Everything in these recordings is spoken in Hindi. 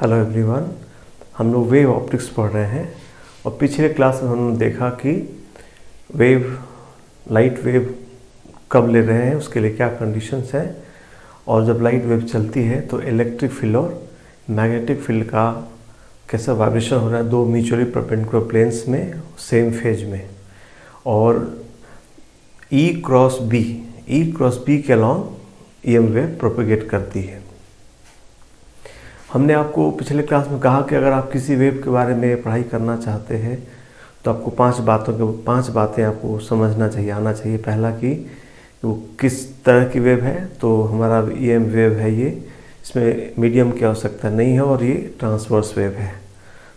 हेलो एवरीवन, हम लोग वेव ऑप्टिक्स पढ़ रहे हैं और पिछले क्लास में हमने देखा कि लाइट वेव कब ले रहे हैं, उसके लिए क्या कंडीशंस हैं, और जब लाइट वेव चलती है तो इलेक्ट्रिक फील्ड और मैग्नेटिक फील्ड का कैसा वाइब्रेशन हो रहा है दो म्यूचुअली परपेंडिकुलर प्लेन्स में सेम फेज में, और E क्रॉस बी के अलॉन्ग EM वेव प्रोपेगेट करती है। हमने आपको पिछले क्लास में कहा कि अगर आप किसी वेव के बारे में पढ़ाई करना चाहते हैं तो आपको पांच बातें आपको समझना चाहिए, आना चाहिए। पहला कि वो किस तरह की वेव है, तो हमारा EM वेव है ये, इसमें मीडियम की आवश्यकता नहीं है और ये ट्रांसवर्स वेव है।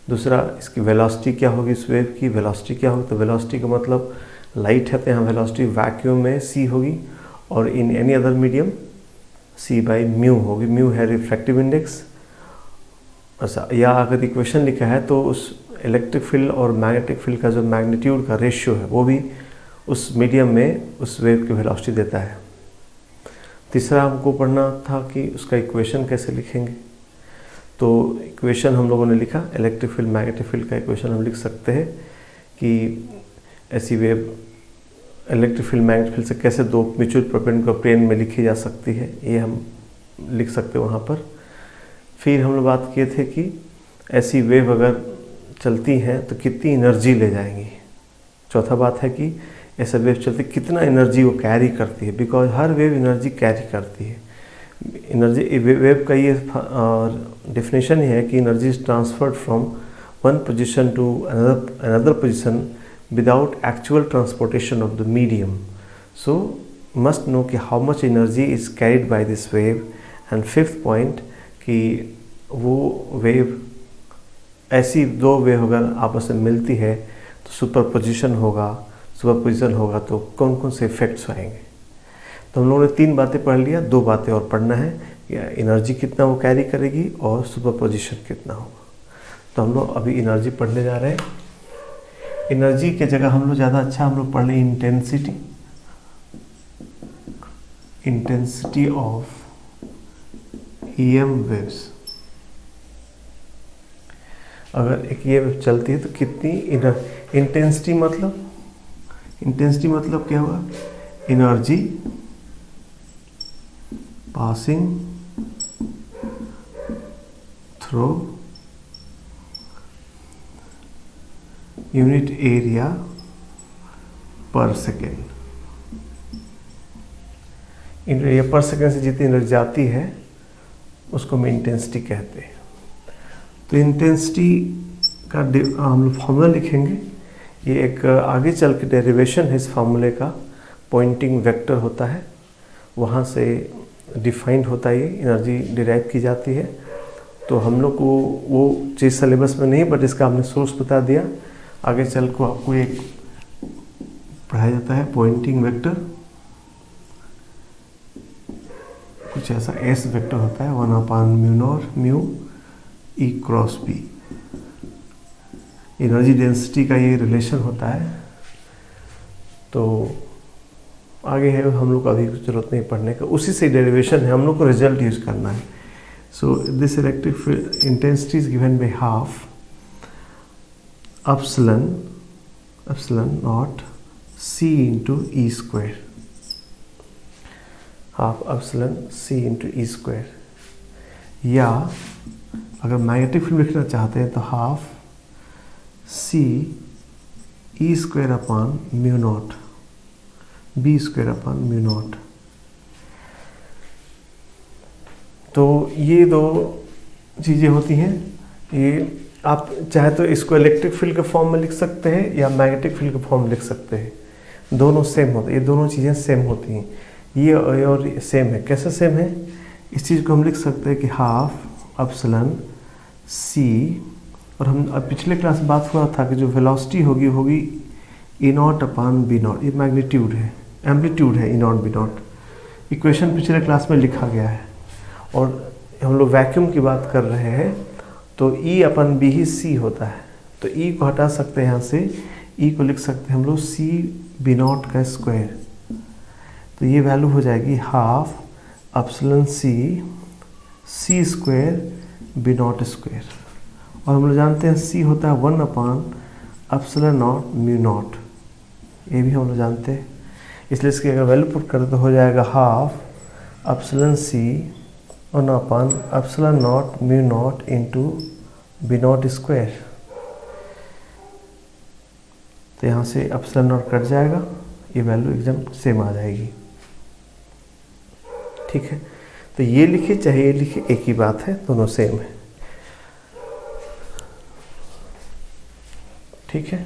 दूसरा, इसकी वेलोसिटी क्या होगी, इस वेव की वेलोसिटी क्या होगी, तो वेलोसिटी का मतलब लाइट है तो यहाँ वेलोसिटी वैक्यूम में c होगी और in any other medium c/μ होगी। म्यू है रिफ्रैक्टिव इंडेक्स। अच्छा, या अगर इक्वेशन लिखा है तो उस इलेक्ट्रिक फील्ड और मैग्नेटिक फील्ड का जो मैग्नीट्यूड का रेशियो है वो भी उस मीडियम में उस वेव की वेलोसिटी देता है। तीसरा हमको पढ़ना था कि उसका इक्वेशन कैसे लिखेंगे, तो इक्वेशन हम लोगों ने लिखा, इलेक्ट्रिक फील्ड मैग्नेटिक फील्ड का इक्वेशन हम लिख सकते हैं कि ऐसी wave electric field magnetic field से कैसे दो म्यूचुअल परपेंडिकुलर प्लेन में लिखी जा सकती है, ये हम लिख सकते हैं वहाँ पर। फिर हम लोग बात किए थे कि ऐसी वेव अगर चलती हैं तो कितनी एनर्जी ले जाएंगी। चौथा बात है कि ऐसा वेव चलती कितना एनर्जी वो कैरी करती है, because her wave energy carry करती है। एनर्जी वेव का ये डेफिनेशन ही है कि energy is transferred from one position to another position without actual transportation of the medium. So must know कि how much energy is carried by this wave. And fifth point कि वो वेव, ऐसी दो वेव अगर आपस में मिलती है तो सुपरपोजिशन होगा तो कौन कौन से इफेक्ट्स आएंगे। तो हम लोगों ने 3 बातें पढ़ लिया, 2 बातें और पढ़ना है, एनर्जी कितना वो कैरी करेगी और सुपरपोजिशन कितना होगा। तो हम लोग अभी एनर्जी पढ़ने जा रहे हैं। एनर्जी के जगह हम लोग ज़्यादा अच्छा हम लोग पढ़ लें इंटेंसिटी ऑफ EM वेव्स। अगर एक ये वेव चलती है तो कितनी इंटेंसिटी मतलब क्या हुआ, energy passing through unit area पर सेकेंड। एरिया पर सेकेंड से जितनी एनर्जी जाती है उसको हम इंटेंसिटी कहते हैं। तो इंटेंसिटी का हम लोग फार्मूला लिखेंगे। ये एक आगे चल के डेरिवेशन है इस फार्मूले का, पॉइंटिंग वेक्टर होता है, वहाँ से डिफाइंड होता है, ये एनर्जी डिराइव की जाती है। तो हम लोग को वो चीज़ सिलेबस में नहीं, बट इसका हमने सोर्स बता दिया। आगे चल को आपको एक पढ़ाया जाता है पॉइंटिंग वेक्टर, कुछ ऐसा S वेक्टर होता है 1/μ E cross B। Energy density का ये रिलेशन होता है। तो आगे है, हम लोग को अभी जरूरत नहीं पढ़ने का, उसी से डेरिवेशन है, हम लोग को रिजल्ट यूज करना है। So this electric field intensity is given by half epsilon not C into E square, half epsilon C into E square. या अगर मैग्नेटिक फील्ड लिखना चाहते हैं तो half C E square upon mu naught B square upon mu naught. तो ये दो चीज़ें होती हैं। ये आप चाहे तो इसको इलेक्ट्रिक फील्ड के फॉर्म में लिख सकते हैं या मैग्नेटिक फील्ड के फॉर्म में लिख सकते हैं, दोनों सेम होते हैं, ये दोनों चीज़ें सेम होती हैं। ये और सेम है, कैसे सेम है, इस चीज़ को हम लिख सकते हैं कि हाफ एप्सिलॉन C, और हम अब पिछले क्लास में बात हुआ था कि जो वेलोसिटी होगी E0 अपॉन B0, ये मैग्नीट्यूड है, एम्पलीट्यूड है E0 B0। इक्वेशन पिछले क्लास में लिखा गया है, और हम लोग वैक्यूम की बात कर रहे हैं तो E अपन B ही C होता है, तो E को हटा सकते हैं यहाँ से, E को लिख सकते हैं हम लोग C B0 का स्क्वायर। तो ये वैल्यू हो जाएगी half epsilon C C square B naught square, और हम लोग जानते हैं सी होता है 1/ε0 म्यू नॉट, ये भी हम लोग जानते हैं। इसलिए इसकी अगर वैल्यू पुट करें तो हो जाएगा 1/2 1/ε0 mu naught into B naught square. तो यहाँ से ε0 कट जाएगा, ये वैल्यू एकदम सेम आ जाएगी। ठीक है, तो ये लिखिए चाहे ये लिखिए, एक ही बात है, दोनों सेम है। ठीक है,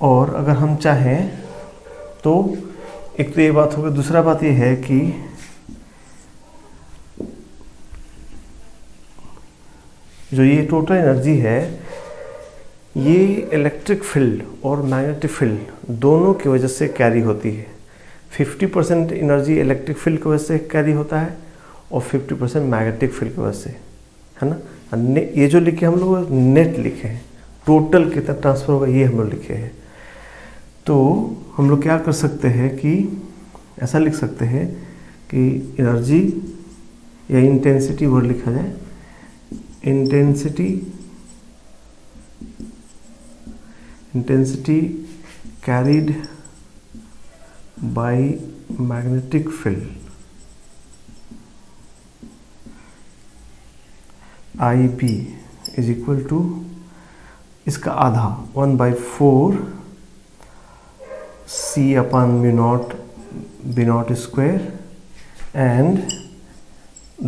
और अगर हम चाहें तो एक तो ये बात होगी, दूसरा बात ये है कि जो ये टोटल एनर्जी है ये इलेक्ट्रिक फील्ड और मैग्नेटिक फील्ड दोनों की वजह से कैरी होती है। 50% एनर्जी इलेक्ट्रिक फील्ड की वजह से कैरी होता है और 50% मैग्नेटिक फील्ड की वजह से, है ना। ये जो लिखे हम लोग नेट लिखे हैं, टोटल कितना ट्रांसफर होगा ये हम लोग लिखे हैं। तो हम लोग क्या कर सकते हैं कि ऐसा लिख सकते हैं कि एनर्जी या इंटेंसिटी वर्ड लिखा जाए, intensity carried by magnetic field IB is equal to इसका आधा 1/4 C/μ0 B0 square and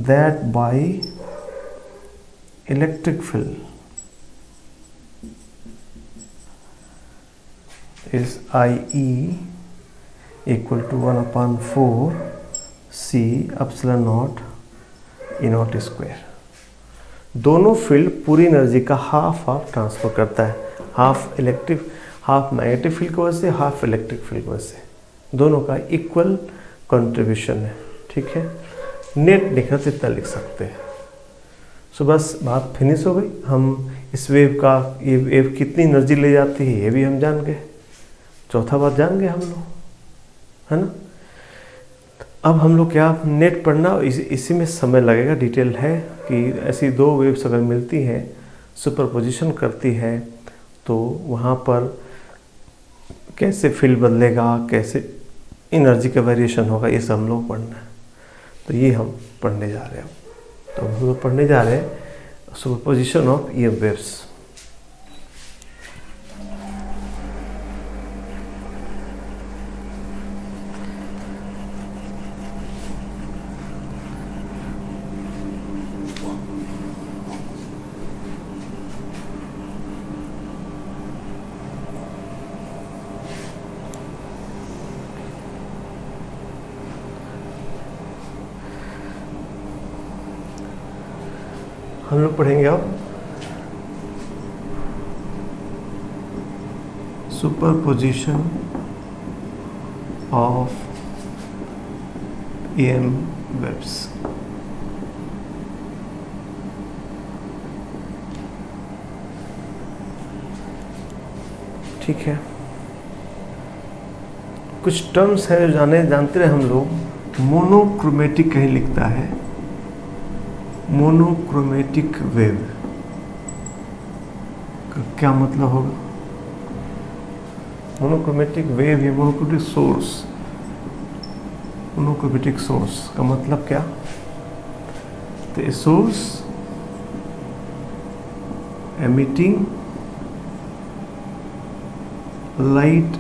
that by electric field is IE equal to 1/4 C/0 E0 square. दोनों फील्ड पूरी एनर्जी का हाफ ट्रांसफर करता है, हाफ मैग्नेटिक फील्ड की वजह से, हाफ इलेक्ट्रिक फील्ड की वजह से, दोनों का इक्वल कंट्रीब्यूशन है। ठीक है, नेट लिखना तो इतना लिख सकते हैं। सो बस बात फिनिश हो गई। हम इस वेव का, ये वेव कितनी एनर्जी ले जाती है ये भी हम जान गए, चौथा बात जान गए हम लोग, है ना। अब हम लोग क्या नेट पढ़ना, इसी में समय लगेगा। डिटेल है कि ऐसी दो वेव्स अगर मिलती हैं, सुपरपोजिशन करती है, तो वहाँ पर कैसे फील्ड बदलेगा, कैसे एनर्जी का वेरिएशन होगा, ये सब हम लोग पढ़ना है। तो ये हम पढ़ने जा रहे हैं। तो हम लोग पढ़ने जा रहे हैं सुपरपोजिशन ऑफ EM वेव्स। हम लोग पढ़ेंगे अब सुपरपोजिशन ऑफ EM वेव्स। ठीक है, कुछ टर्म्स हैं जो जानते रहे हम लोग। मोनोक्रोमेटिक कहीं लिखता है, मोनोक्रोमेटिक वेव का क्या मतलब होगा? मोनोक्रोमेटिक वेव या मोनोक्रोमेटिक सोर्स, मोनोक्रोमेटिक सोर्स का मतलब क्या? तो a source emitting light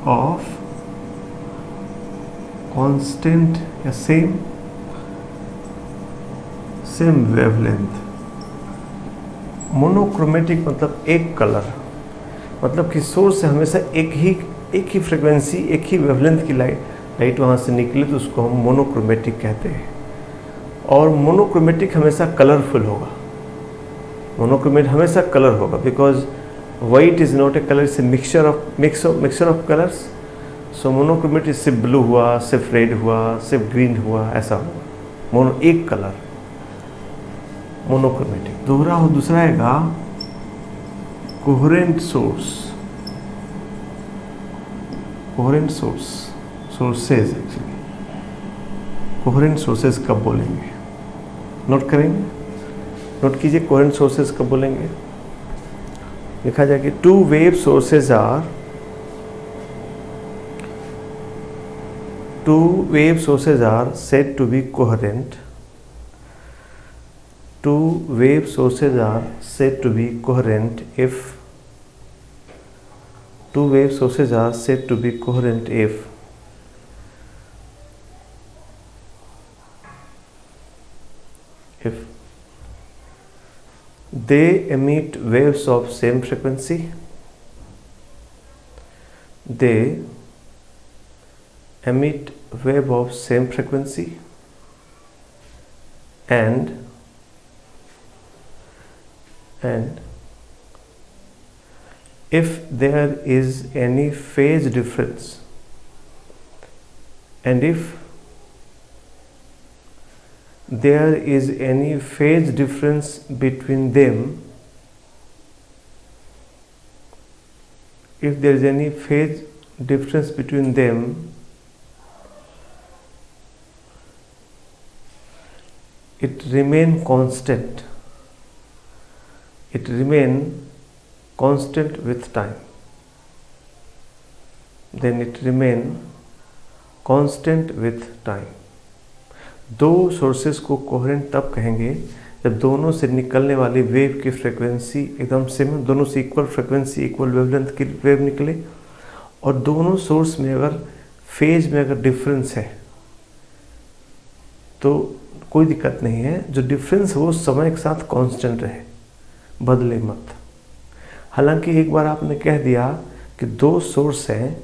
of constant या सेम वेवलेंथ। मोनोक्रोमेटिक मतलब एक कलर, मतलब कि सोर्स से हमेशा एक ही फ्रिक्वेंसी, एक ही वेवलेंथ की लाइट वहाँ से निकले, तो उसको हम मोनोक्रोमेटिक कहते हैं। और मोनोक्रोमेटिक हमेशा कलरफुल होगा, मोनोक्रोमेटिक हमेशा कलर होगा, because white is not a colour, it's a mixture of colours. So monochromatic सिर्फ ब्लू हुआ, सिर्फ रेड हुआ, सिर्फ ग्रीन हुआ, ऐसा होगा। एक कलर मोनोक्रोमेटिक। दोहरा हो, दूसरा आएगा coherent source. Coherent source, sources, actually coherent sources कब बोलेंगे, नोट करेंगे, नोट कीजिए कोहेरेंट सोर्सेज कब बोलेंगे। लिखा जाए कि two wave sources are said to be coherent. Two wave sources are said to be coherent if they emit waves of same frequency, and if there is any phase difference, between them, it remain constant with time. दो सोर्सेस को कोहेरेंट तब कहेंगे जब दोनों से निकलने वाली वेव की फ्रीक्वेंसी एकदम सेम, दोनों से इक्वल फ्रीक्वेंसी, इक्वल वेवलेंथ की वेव निकले, और दोनों सोर्स में अगर फेज में अगर डिफरेंस है तो कोई दिक्कत नहीं है, जो डिफरेंस वो समय के साथ कांस्टेंट रहे, बदले मत। हालांकि एक बार आपने कह दिया कि दो सोर्स हैं,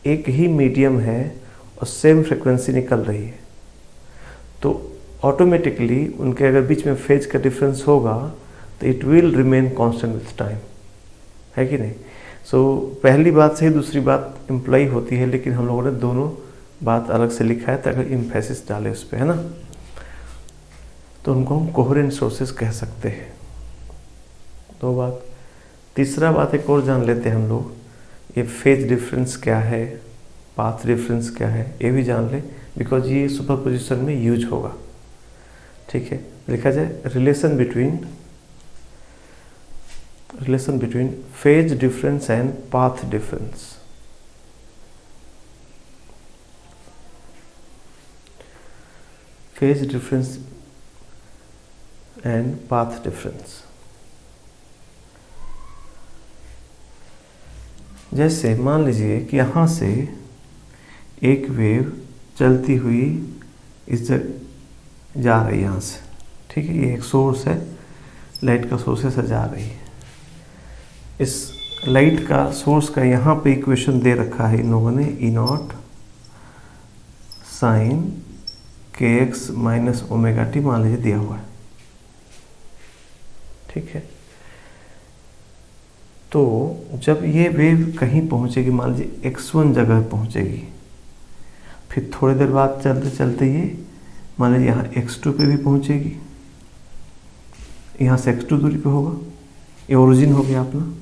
एक ही मीडियम है और सेम फ्रीक्वेंसी निकल रही है, तो ऑटोमेटिकली उनके अगर बीच में फेज का डिफरेंस होगा तो it will remain constant with time, है कि नहीं। सो पहली बात से ही दूसरी बात इम्प्लाई होती है, लेकिन हम लोगों ने दोनों बात अलग से लिखा है ताकि इम्फेसिस डाले उस पर, है ना। तो उनको हम कोहेरेंट सोर्सेस कह सकते हैं। दो बात। तीसरा बात एक और जान लेते हैं हम लोग, ये फेज डिफरेंस क्या है, पाथ डिफरेंस क्या है, ये भी जान ले, बिकॉज ये सुपरपोजिशन में यूज होगा। ठीक है, लिखा जाए relation between phase difference and path difference. Phase difference and path difference. जैसे मान लीजिए कि यहाँ से एक वेव चलती हुई इस जगह जा रही है यहाँ से, ठीक है, ये एक सोर्स है, लाइट का सोर्स से जा रही है। इस लाइट का सोर्स का यहाँ पे इक्वेशन दे रखा है इन लोगों ने, ई नॉट साइन के एक्स माइनस ओमेगा टी मान लीजिए दिया हुआ है, ठीक है। तो जब ये वेव कहीं पहुँचेगी, मान लीजिए x1 जगह पहुँचेगी, फिर थोड़ी देर बाद चलते चलते ये मान लीजिए यहाँ x2 पे भी पहुँचेगी, यहाँ से x2 दूरी पे होगा, ये ओरिजिन हो गया अपना।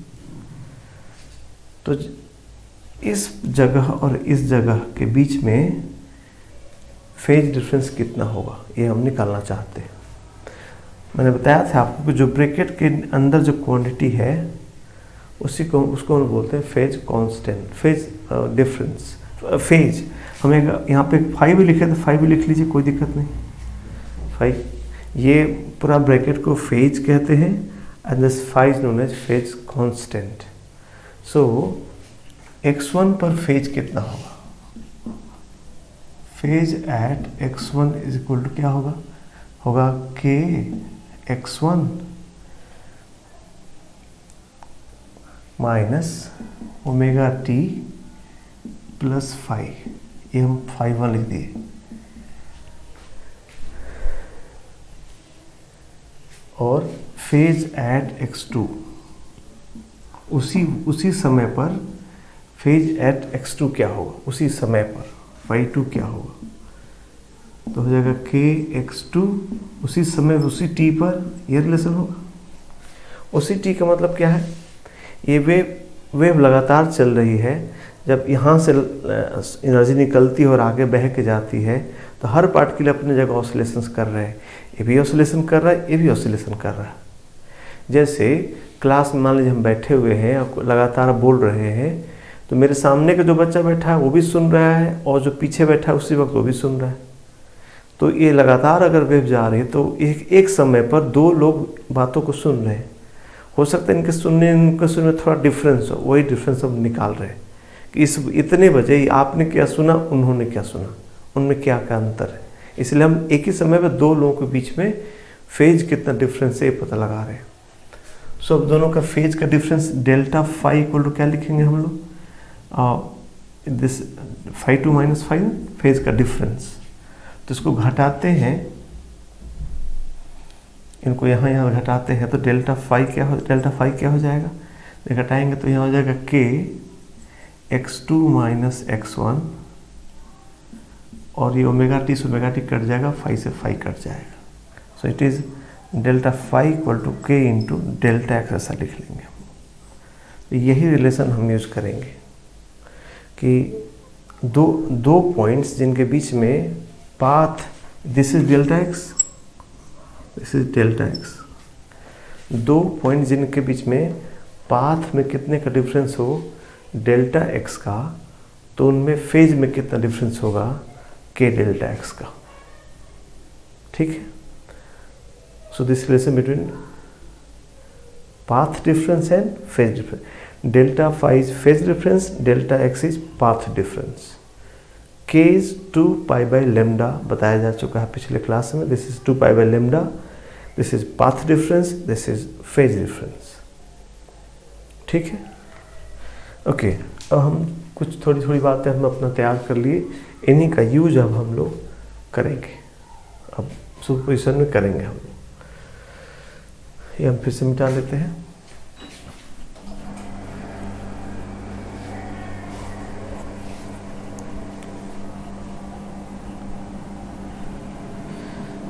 तो इस जगह और इस जगह के बीच में फेज डिफरेंस कितना होगा ये हम निकालना चाहते हैं। मैंने बताया था आपको कि जो ब्रैकेट के अंदर जो क्वांटिटी है उसको हम बोलते हैं phase constant, phase difference, phase. हमें यहाँ पे 5 लिखे तो 5 लिख लीजिए, कोई दिक्कत नहीं। 5 ये पूरा ब्रैकेट को फेज कहते हैं, and this 5 known as phase constant. So x1 पर फेज कितना होगा, phase at x1 is equal to क्या होगा k x1 minus omega t plus 5, ये हम 5 लिख दिए। और फेज एट x2 उसी समय पर फेज एट x2 क्या होगा, उसी समय पर phi2 क्या होगा, तो हो जाएगा k x2 उसी समय उसी t पर, ये रिलेशन होगा। उसी t का मतलब क्या है, ये वेव लगातार चल रही है, जब यहाँ से एनर्जी निकलती है और आगे बह के जाती है, तो हर पार्टिकल अपनी जगह ऑसिलेशंस कर रहे हैं। ये भी ऑसिलेशन कर रहा है, ये भी ऑसिलेशन कर रहा है। जैसे क्लास में मान लीजिए हम बैठे हुए हैं और लगातार बोल रहे हैं, तो मेरे सामने का जो बच्चा बैठा है वो भी सुन रहा है, और जो पीछे बैठा है उसी वक्त वो भी सुन रहा है। तो ये लगातार अगर वेव जा रही है तो एक समय पर दो लोग बातों को सुन रहे हैं। हो सकता है इनके सुनने में थोड़ा डिफरेंस हो, वही डिफरेंस हम निकाल रहे हैं कि इस इतने बजे आपने क्या सुना, उन्होंने क्या सुना, उनमें क्या क्या अंतर है। इसलिए हम एक ही समय पर दो लोगों के बीच में फेज कितना डिफरेंस है ये पता लगा रहे हैं। सो अब दोनों का फेज का difference delta phi equal to क्या लिखेंगे हम लोग, this phi two minus phi, phase का डिफरेंस। तो इसको घटाते हैं, इनको यहाँ घटाते हैं, तो डेल्टा फाई क्या हो जाएगा, घटाएंगे तो यहाँ हो जाएगा k x2 माइनस x1, और ये ओमेगा टी से ओमेगा टी कट जाएगा, फाई से फाई कट जाएगा। So it is delta phi equal to k into delta x, ऐसा लिख लेंगे हम। तो यही रिलेशन हम यूज करेंगे कि दो पॉइंट्स जिनके बीच में path, this is delta x, this is delta x, दो पॉइंट जिनके बीच में पाथ में कितने का डिफरेंस हो डेल्टा एक्स का, तो उनमें फेज में कितना डिफरेंस होगा के डेल्टा एक्स का। ठीक है, so this relation between path difference and phase difference, delta phi is phase difference, delta x is path difference. k is 2 pi by lambda बताया जा चुका है पिछले क्लास में, this is 2 pi by lambda, this is path difference, this is phase difference. ठीक है, ओके। अब हम कुछ थोड़ी बातें हम अपना तैयार कर लिए, इन्हीं का यूज अब हम लोग करेंगे, अब सुपरपोजिशन में करेंगे हम लोग। ये हम फिर से मिटा लेते हैं।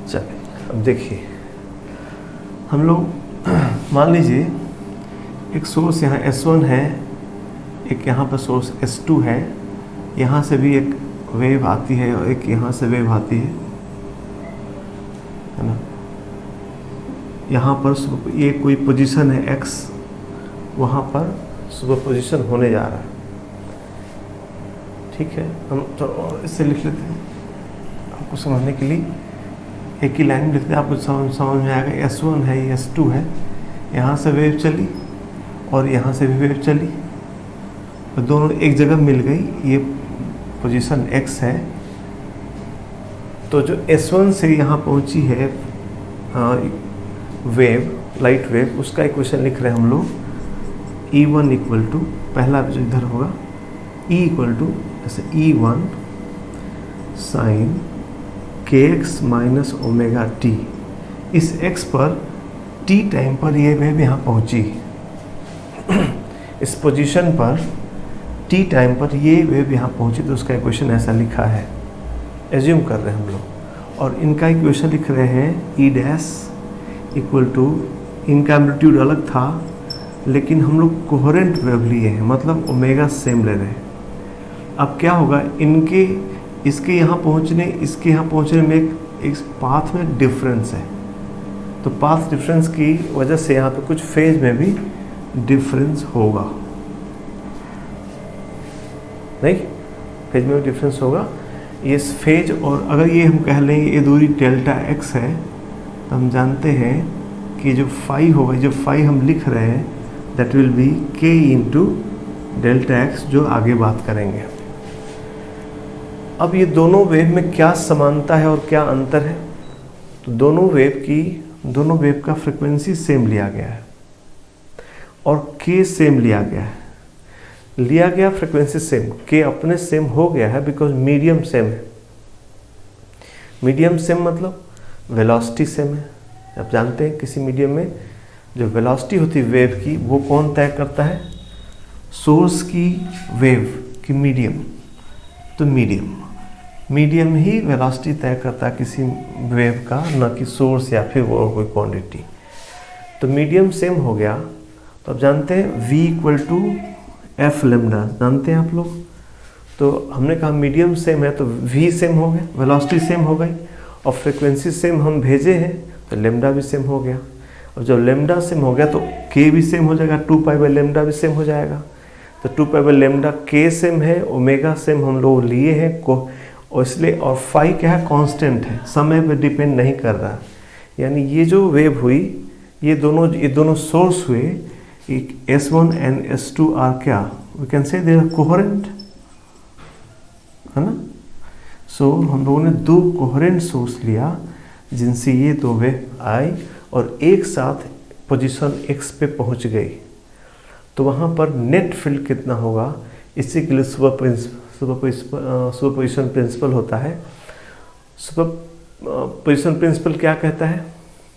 चलिए अब देखिए, हम लोग मान लीजिए एक सोर्स यहाँ S1 है, एक यहाँ पर सोर्स S2 है, यहाँ से भी एक वेव आती है और एक यहाँ से वेव आती है ना। यहाँ पर ये कोई पोजीशन है X, वहाँ पर सुपरपोजिशन होने जा रहा है। ठीक है, हम तो इससे लिख लेते हैं आपको समझने के लिए, एक ही लाइन में लिखते हैं, आपको समझ में आएगा। S1 है, ये S2 है, यहाँ से वेव चली और यहाँ से भी वेव चली, और दोनों एक जगह मिल गई, ये पोजीशन X है। तो जो S1 से यहाँ पहुँची है वेव, लाइट वेव, उसका इक्वेशन लिख रहे हैं हम लोग। E1 इक्वल टू, पहला जो इधर होगा E इक्वल टू ऐसे E1 sine kx minus omega t. इस x पर t टाइम पर ये वेव यहाँ पहुँची, इस पोजीशन पर t टाइम पर ये वेव यहाँ पहुँची, तो उसका इक्वेशन ऐसा लिखा है, एज्यूम कर रहे हैं हम लोग। और इनका इक्वेशन लिख रहे हैं ई डैश इक्वल टू, इनका एम्पलीट्यूड अलग था लेकिन हम लोग कोहेरेंट वेव लिए हैं, मतलब ओमेगा सेम ले रहे हैं। अब क्या होगा, इनके इसके यहाँ पहुँचने, इसके यहाँ पहुँचने में एक पाथ में डिफरेंस है, तो पाथ डिफरेंस की वजह से यहाँ पे कुछ फेज में भी डिफरेंस होगा, नहीं, फेज में भी डिफरेंस होगा। ये फेज, और अगर ये हम कह लें ये दूरी डेल्टा एक्स है, तो हम जानते हैं कि जो फाई होगा, जो फाई हम लिख रहे हैं, दैट विल बी के इंटू डेल्टा एक्स, जो आगे बात करेंगे। अब ये दोनों वेव में क्या समानता है और क्या अंतर है, तो दोनों वेव का फ्रिक्वेंसी सेम लिया गया है और के सेम लिया गया फ्रिक्वेंसी सेम, के अपने सेम हो गया है बिकॉज मीडियम सेम है। मीडियम सेम मतलब वेलोसिटी सेम है। आप जानते हैं किसी मीडियम में जो वेलोसिटी होती है वेव की, वो कौन तय करता है, सोर्स की वेव की मीडियम, तो मीडियम ही वेलोसिटी तय करता है किसी वेव का, न कि सोर्स या फिर वो कोई क्वांटिटी। तो मीडियम सेम हो गया, तो आप जानते हैं v equal to F lambda, जानते हैं आप लोग, तो हमने कहा मीडियम सेम है तो v सेम हो गया, वेलोसिटी सेम हो गई, और फ्रिक्वेंसी सेम हम भेजे हैं तो लेमडा भी सेम हो गया। और जब लेमडा सेम हो गया तो k भी सेम हो जाएगा, 2π/λ भी सेम हो जाएगा। तो 2π/λ k सेम है, ओमेगा सेम हम लोग लिए हैं को, और इसलिए और फाई क्या है, कांस्टेंट है, समय पे डिपेंड नहीं कर रहा। यानी ये जो वेव हुई, ये दोनों सोर्स हुए, एक S1 एंड S2 आर क्या, we can say they are coherent, है ना। सो हम लोगों ने दो कोहेरेंट सोर्स लिया जिनसे ये दो वेव आई और एक साथ पोजीशन x पे पहुंच गई। तो वहाँ पर नेट फील्ड कितना होगा, इसी के लिए सुपरपोजिशन प्रिंसिपल होता है। सुपरपोजिशन प्रिंसिपल क्या कहता है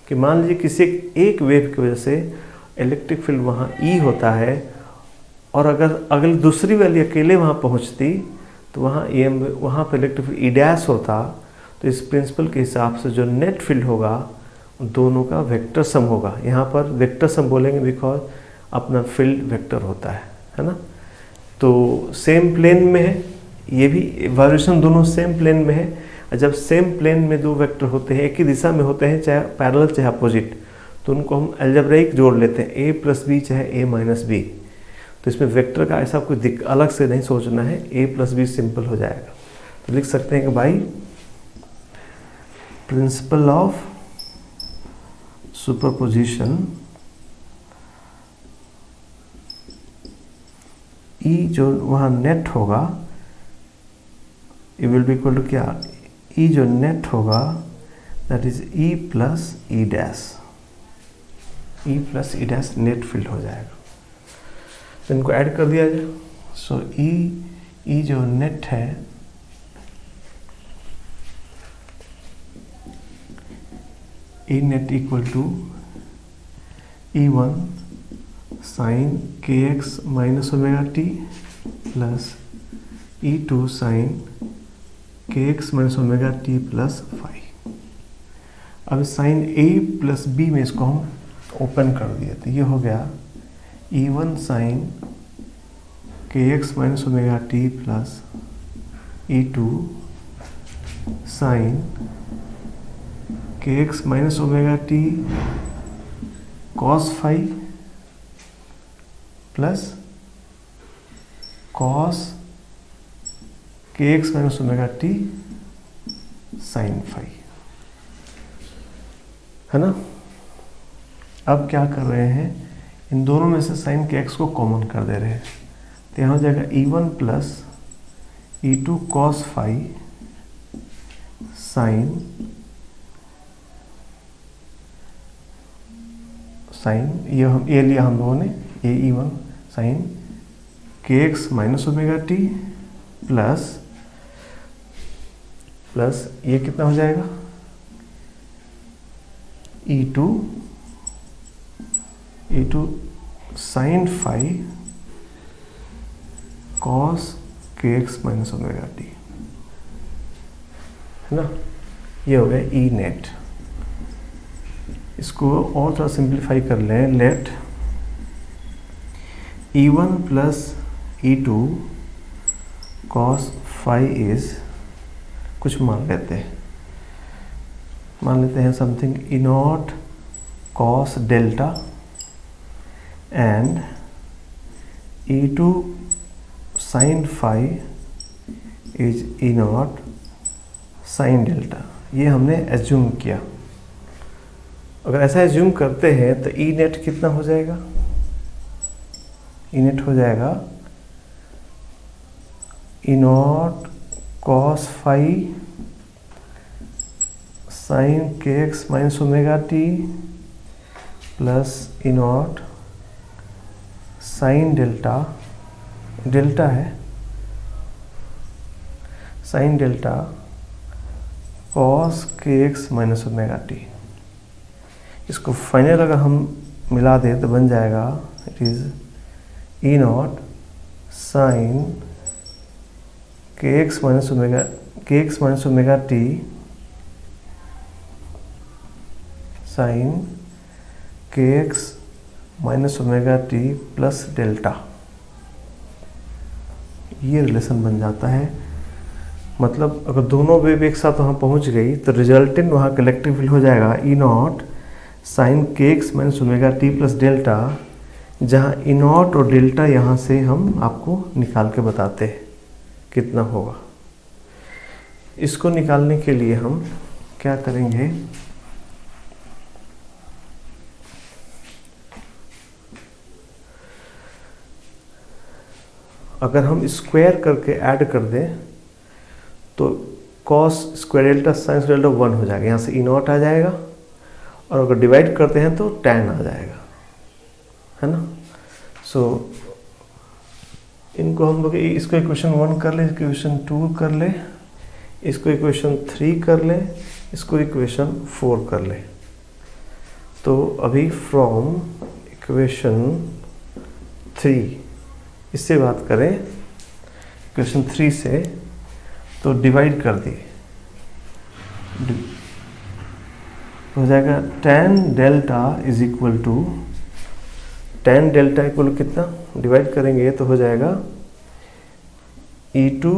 कि मान लीजिए किसी एक वेव की वजह से इलेक्ट्रिक फील्ड वहाँ E होता है, और अगर दूसरी वाली अकेले वहाँ पहुँचती तो वहाँ पर इलेक्ट्रिक फील्ड E डैश होता। तो इस प्रिंसिपल के हिसाब से जो नेट फील्ड होगा दोनों का वेक्टर सम होगा। यहाँ पर वेक्टर सम बोलेंगे बिकॉज अपना फील्ड वेक्टर होता है ना। तो सेम प्लेन में है, ये भी वाइब्रेशन दोनों सेम प्लेन में है। जब सेम प्लेन में दो वेक्टर होते हैं, एक ही दिशा में होते हैं, चाहे पैरेलल चाहे अपोजिट, तो उनको हम अलजेब्राइक जोड़ लेते हैं, a + b चाहे a - b। तो इसमें वेक्टर का ऐसा कोई अलग से नहीं सोचना है, a + b सिंपल हो जाएगा। तो लिख सकते हैं कि by principle of superposition E जो वहाँ नेट होगा, it will be equal to क्या, E जो नेट होगा that is E + E dash, E + E dash net field हो जाएगा। तो इनको ऐड कर दिया जाए। सो E जो नेट है E net equal to E1 sin kx - omega t plus E2 sin kx - omega t plus phi। अब sin a plus b में इसको हम ओपन कर दिए, तो ये हो गया E1 sin kx - omega t plus E2 sin kx - omega t cos phi plus cos kx - omega t sin phi, है ना। अब क्या कर रहे हैं, इन दोनों में से sin kx को कॉमन कर दे रहे हैं, तो यहाँ हो जाएगा E1 plus E2 cos phi sign ये लिया हम लोगों ने, ये E1 sin kx - omega t plus ये कितना हो जाएगा E2 sin phi cos kx - omega t, है ना। ये हो गया E नेट। इसको और थोड़ा सिंप्लीफाई कर लें, let E1 plus E2 cos phi is, कुछ मान लेते हैं something E0 cos delta and E2 sin phi is E0 sin delta. ये हमने एज्यूम किया। अगर ऐसा एज्यूम करते हैं तो E नेट कितना हो जाएगा, E नेट हो जाएगा E0 cos phi sin kx - omega t plus E0 sin delta है sin delta cos kx - omega t। इसको फाइनल अगर हम मिला दें तो बन जाएगा it is E0 sin kx - omega t sin kx - omega t plus delta. ये रिलेशन बन जाता है। मतलब अगर दोनों वेव एक साथ वहाँ पहुँच गई तो रिजल्टेंट वहाँ कलेक्टिव फील्ड हो जाएगा ई नॉट साइन के x minus omega t plus delta, जहाँ ई नॉट और डेल्टा यहाँ से हम आपको निकाल के बताते हैं कितना होगा। इसको निकालने के लिए हम क्या करेंगे, अगर हम स्क्वायर करके ऐड कर दें तो cos square delta sine delta 1 हो जाएगा, यहाँ से ई नॉट आ जाएगा, और अगर डिवाइड करते हैं तो tan आ जाएगा, है ना। सो इनको हम लोग इसको इक्वेशन 1 कर ले, इसको इक्वेशन 2 कर ले, इसको इक्वेशन 3 कर ले, इसको इक्वेशन 4 कर ले। तो अभी फ्रॉम इक्वेशन 3 इससे बात करें, इक्वेशन 3 से तो डिवाइड कर दिए हो जाएगा tan delta is equal to, tan delta equal कितना, डिवाइड करेंगे तो हो जाएगा E2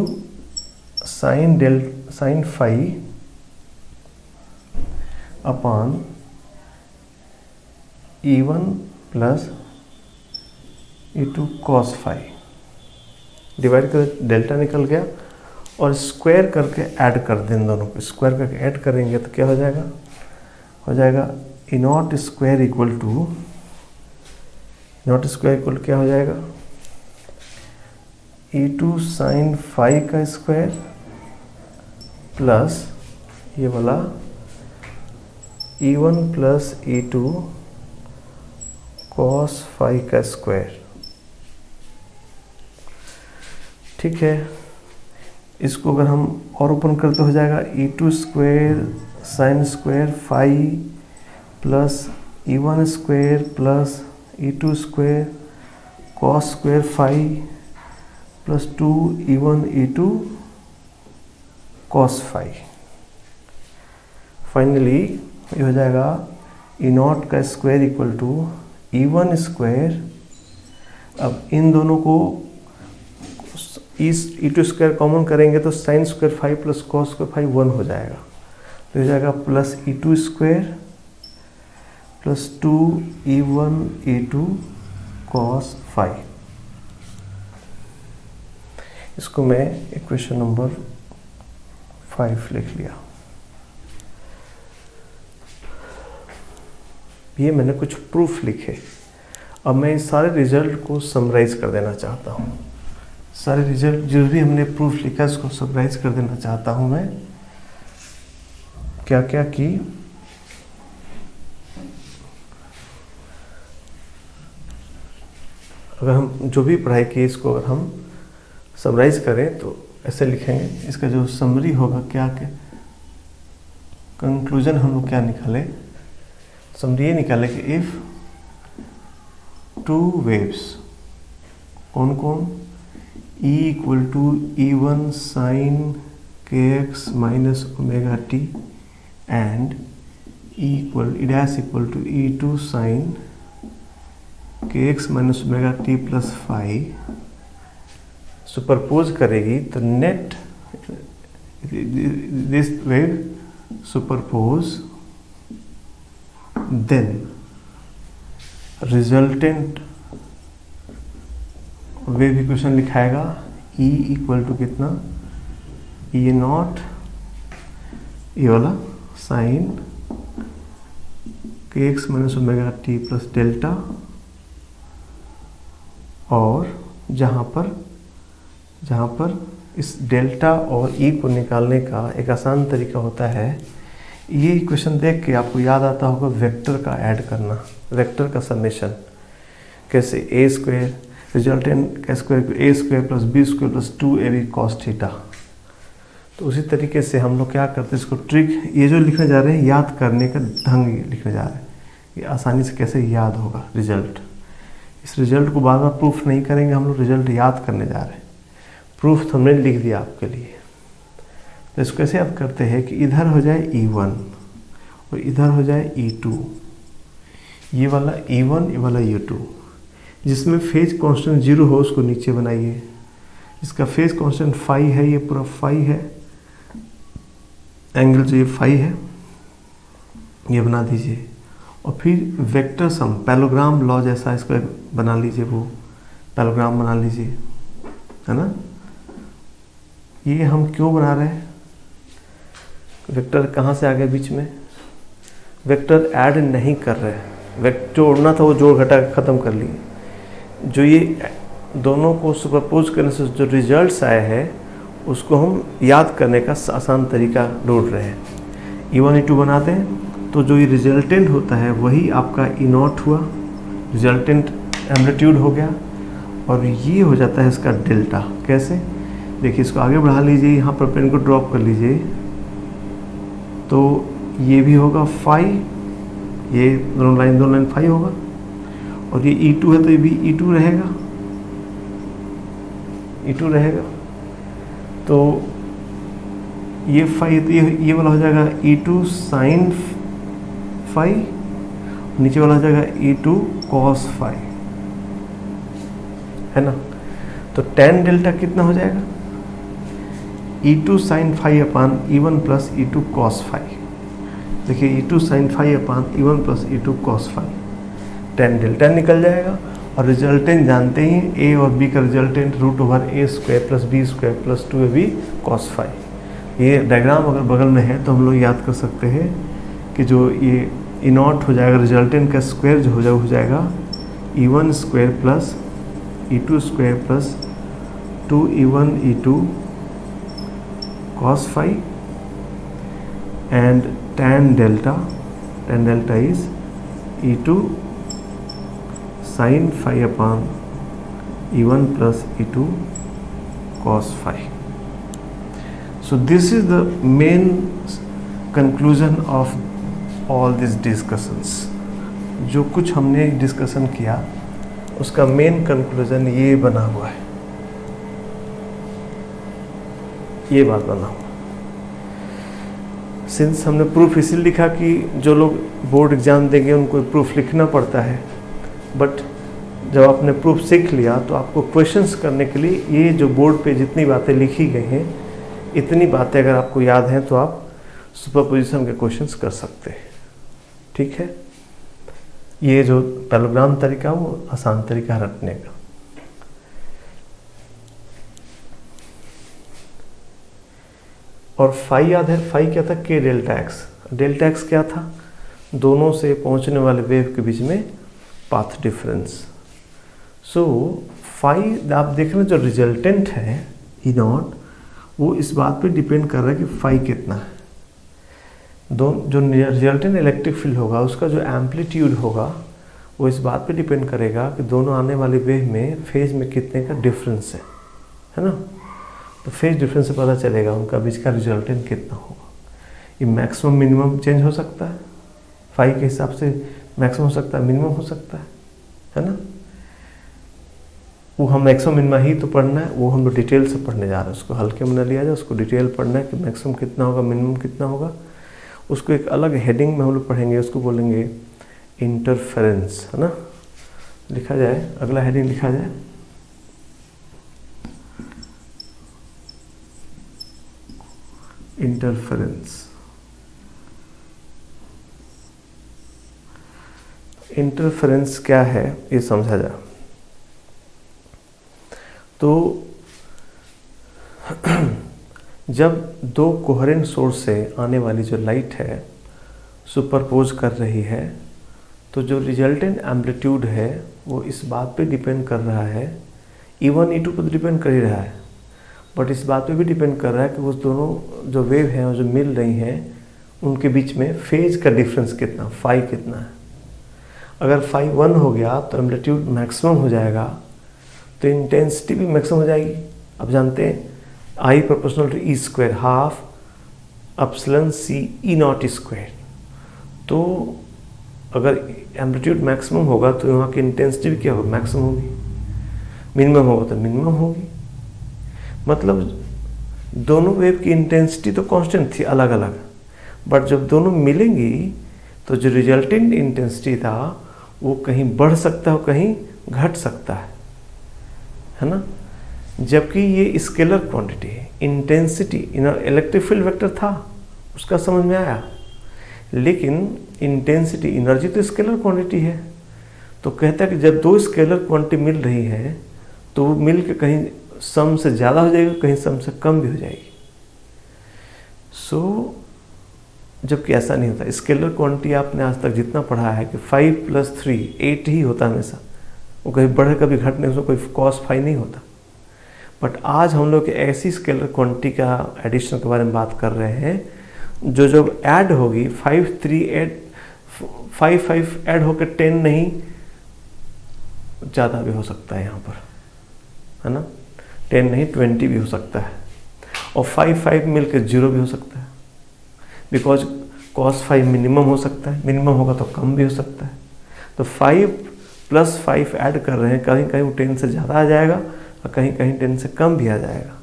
sine phi upon E1 plus E2 cos phi, divide कर डेल्टा निकल गया, और स्क्वायर करके ऐड कर दें, इन दोनों को स्क्वायर करके ऐड करेंगे तो क्या हो जाएगा, हो जाएगा E naught square equal to, naught square equal क्या हो जाएगा, E2 साइन फाई का स्क्वायर प्लस ये वाला E1 plus E2 cos phi का स्क्वायर। ठीक है, इसको अगर हम और ओपन करते तो हो जाएगा E2 square sine square phi plus E1 square plus E2 square cos square phi plus 2E1 E2 cos phi. Finally ये हो जाएगा ई नॉट का square equal to E1 square, अब इन दोनों को E2 स्क्वायर कॉमन करेंगे तो sine square phi plus cos square phi 1 हो जाएगा, तो हो जाएगा plus E2 square plus 2E1 E2 cos phi. इसको मैं इक्वेशन नंबर 5 लिख लिया। ये मैंने कुछ प्रूफ लिखे, अब मैं इस सारे रिजल्ट को समराइज कर देना चाहता हूँ। सारे रिजल्ट जो भी हमने प्रूफ लिखा इसको समराइज कर देना चाहता हूँ मैं। क्या क्या की, अगर हम जो भी पढ़ाई की इसको अगर हम समराइज करें तो ऐसे लिखेंगे, इसका जो समरी होगा क्या क्या कंक्लूजन हम लोग क्या निकाले, समरी ये निकाले कि इफ टू वेव्स, कौन कौन, E equal to E1 sine kx minus omega t and E dash equal to E2 sine kx minus omega t plus phi superpose करेगी तो net this wave superpose, then resultant wave equation लिखाएगा E इक्वल टू कितना, E नॉट, ये वाला sine kx minus omega t plus delta, और जहाँ पर इस डेल्टा और E को निकालने का एक आसान तरीका होता है, ये इक्वेशन देख के आपको याद आता होगा वेक्टर का ऐड करना, वेक्टर का समेशन, कैसे ए स्क्वायर रिजल्टेंट का square a square plus b square plus 2ab cos theta. तो उसी तरीके से हम लोग क्या करते हैं, इसको ट्रिक, ये जो लिखने जा रहे हैं याद करने का ढंग लिखने जा रहे हैं, ये आसानी से कैसे याद होगा रिजल्ट। इस रिजल्ट को बार बार प्रूफ नहीं करेंगे हम लोग, रिजल्ट याद करने जा रहे हैं, प्रूफ तो हमने लिख दिया आपके लिए। तो इसको कैसे याद करते हैं कि इधर हो जाए E1 और इधर हो जाए E2, ये वाला E1 ये वाला E2, जिसमें फेज कांस्टेंट 0 हो उसको नीचे बनाइए, इसका फेज कांस्टेंट फाई है, ये पूरा फाई है, एंगल जो ये फाई है ये बना दीजिए। और फिर वेक्टर सम, पैलोग्राम लॉ जैसा इसको बना लीजिए, वो पैलोग्राम बना लीजिए, है ना। ये हम क्यों बना रहे हैं, वेक्टर कहाँ से आ गए बीच में, वेक्टर ऐड नहीं कर रहे हैं, वेक्टर जोड़ना था वो जोड़ घटा खत्म कर लिए। जो ये दोनों को सुपरपोज करने से जो रिजल्ट्स आए हैं उसको हम याद करने का आसान तरीका ढूंढ रहे हैं। E1 E2 बनाते हैं तो जो ये रिजल्टेंट होता है वही आपका E0 हुआ, रिजल्टेंट एम्पलीट्यूड हो गया, और ये हो जाता है इसका डेल्टा। कैसे, देखिए इसको आगे बढ़ा लीजिए, यहाँ पर पेन को ड्रॉप कर लीजिए, तो ये भी होगा फाई, ये दोनों लाइन फाई होगा, और ये E2 है तो ये भी E2 रहेगा, E2 रहेगा। तो ये फाई तो ये वाला हो जाएगा E2 साइन फाई, नीचे वाला हो जाएगा E2 कॉस फाई, है ना। तो tan डेल्टा कितना हो जाएगा, E2 sine phi upon E1 plus E2 cos phi. देखिए E2 sine phi upon E1 plus E2 cos phi, tan delta निकल जाएगा। और रिजल्टेंट जानते ही A और B का resultant root over A square plus B square plus 2AB cos phi. ये डायग्राम अगर बगल में है तो हम लोग याद कर सकते हैं कि जो ये E0 हो जाएगा, रिजल्टेंट का स्क्वायर जो हो जाएगा E1 square plus E2 square plus 2E1 E2 cos phi, and tan delta is E2 sin phi upon E1 plus E2 cos phi. So this is the main conclusion of all these discussions. जो कुछ हमने डिस्कशन किया उसका मेन कंक्लूजन ये बना हुआ है, ये बात बना हुआ। सिंस हमने प्रूफ इसलिए लिखा कि जो लोग बोर्ड एग्जाम देंगे उनको प्रूफ लिखना पड़ता है, बट जब आपने प्रूफ सीख लिया तो आपको क्वेश्चंस करने के लिए ये जो बोर्ड पे जितनी बातें लिखी गई हैं, इतनी बातें अगर आपको याद हैं तो आप सुपरपोजिशन के क्वेश्चंस कर सकते हैं। ठीक है, ये जो पैलोग्राम तरीका वो आसान तरीका रटने का। और फाई याद है, फाई क्या था, के डेल्टा एक्स। डेल्टा एक्स क्या था, दोनों से पहुंचने वाले वेव के बीच में पाथ डिफरेंस। सो फाई आप देख रहे हैं जो रिजल्टेंट है ई नॉट, वो इस बात पे डिपेंड कर रहा है कि फाई कितना है। जो रिजल्टेंट इलेक्ट्रिक फील्ड होगा उसका जो एम्पलीट्यूड होगा वो इस बात पे डिपेंड करेगा कि दोनों आने वाले वेव में फेज में कितने का डिफरेंस है ना। तो फेज डिफरेंस से पता चलेगा उनका बीच का रिजल्टेंट कितना होगा। ये मैक्सिमम मिनिमम चेंज हो सकता है, फाई के हिसाब से मैक्सिमम हो सकता है, मिनिमम हो सकता है ना। वो हम मैक्सिमम मिनिमम ही तो पढ़ना है, वो हम लोग डिटेल से पढ़ने जा रहे हैं। उसको हल्के में न लिया जाए, उसको डिटेल पढ़ना है कि मैक्सिमम कितना होगा, मिनिमम कितना होगा। उसको एक अलग हेडिंग में हम लोग पढ़ेंगे, उसको बोलेंगे इंटरफेरेंस, है ना। लिखा जाए, अगला हेडिंग लिखा जाए इंटरफेरेंस। इंटरफेरेंस क्या है ये समझा जाए तो जब दो कोहेरेंट सोर्स से आने वाली जो लाइट है सुपरपोज कर रही है तो जो रिजल्टेंट एम्पलीट्यूड है वो इस बात पे डिपेंड कर रहा है, E1 E2 पर डिपेंड कर ही रहा है, बट इस बात पे भी डिपेंड कर रहा है कि वो दोनों जो वेव हैं जो मिल रही हैं उनके बीच में फेज का डिफरेंस कितना, फाई कितना है। अगर फाई 1 हो गया तो एम्पलीट्यूड मैक्सिमम हो जाएगा, तो इंटेंसिटी भी मैक्सिमम हो जाएगी। अब जानते हैं I proportional to E square half epsilon C E naught square. तो अगर एम्पलीट्यूड मैक्सिमम होगा तो वहाँ की इंटेंसिटी भी क्या होगी, मैक्सिमम होगी। मिनिमम होगा तो मिनिमम होगी। मतलब दोनों वेव की इंटेंसिटी तो कांस्टेंट थी अलग अलग, बट जब दोनों मिलेंगी तो जो रिजल्टेंट इंटेंसिटी था वो कहीं बढ़ सकता है, कहीं घट सकता है ना। जबकि ये स्केलर क्वांटिटी है। इंटेंसिटी इलेक्ट्रिक फील्ड वेक्टर था, उसका समझ में आया, लेकिन इंटेंसिटी एनर्जी तो स्केलर क्वांटिटी है। तो कहता है कि जब दो स्केलर क्वांटिटी मिल रही है तो वो मिल के कहीं सम से ज़्यादा हो जाएगी, कहीं सम से कम भी हो जाएगी। जबकि ऐसा नहीं होता। स्केलर क्वांटिटी आपने आज तक जितना पढ़ा है कि 5 + 3 8 ही होता है हमेशा, वो कभी बढ़े कभी घटने, उसमें कोई cos 5 नहीं होता। बट आज हम लोग ऐसी स्केलर क्वांटिटी का एडिशन के बारे में बात कर रहे हैं जो जब ऐड होगी 5 5 ऐड होकर 10 नहीं, ज़्यादा भी हो सकता है यहाँ पर, है ना, 10 नहीं 20 भी हो सकता है, और 5 मिलकर 0 भी हो सकता है, बिकॉज cos 5 मिनिमम हो सकता है, मिनिमम होगा तो कम भी हो सकता है। तो 5 + 5 ऐड कर रहे हैं, कहीं कहीं वो 10 से ज़्यादा आ जाएगा और कहीं कहीं 10 से कम भी आ जाएगा।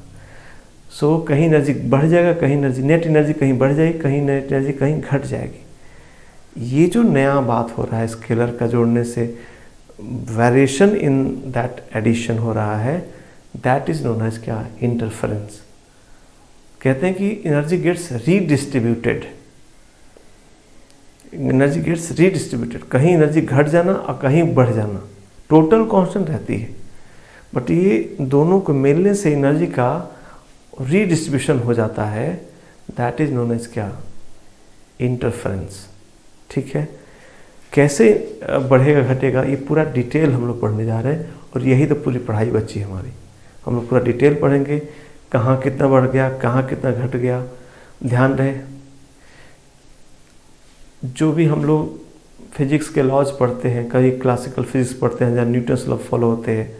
कहीं एनर्जी बढ़ जाएगा, कहीं एनर्जी नेट एनर्जी कहीं बढ़ जाएगी, कहीं नेट एनर्जी कहीं घट जाएगी। ये जो नया बात हो रहा है स्केलर का जोड़ने से, वेरिएशन इन दैट एडिशन हो रहा है, दैट इज नोन एज क्या, इंटरफेरेंस। कहते हैं कि energy gets redistributed, energy gets redistributed, कहीं एनर्जी घट जाना और कहीं बढ़ जाना, टोटल कांस्टेंट रहती है, बट ये दोनों को मिलने से एनर्जी का रीडिस्ट्रीब्यूशन हो जाता है, दैट इज नोन एज क्या, इंटरफेरेंस। ठीक है, कैसे बढ़ेगा घटेगा ये पूरा डिटेल हम लोग पढ़ने जा रहे हैं, और यही तो पूरी पढ़ाई बची हमारी। हम लोग पूरा डिटेल पढ़ेंगे, कहाँ कितना बढ़ गया, कहाँ कितना घट गया। ध्यान रहे, जो भी हम लोग फिजिक्स के लॉज पढ़ते हैं, कभी क्लासिकल फिजिक्स पढ़ते हैं जहाँ न्यूटन्स लॉ फॉलो होते हैं,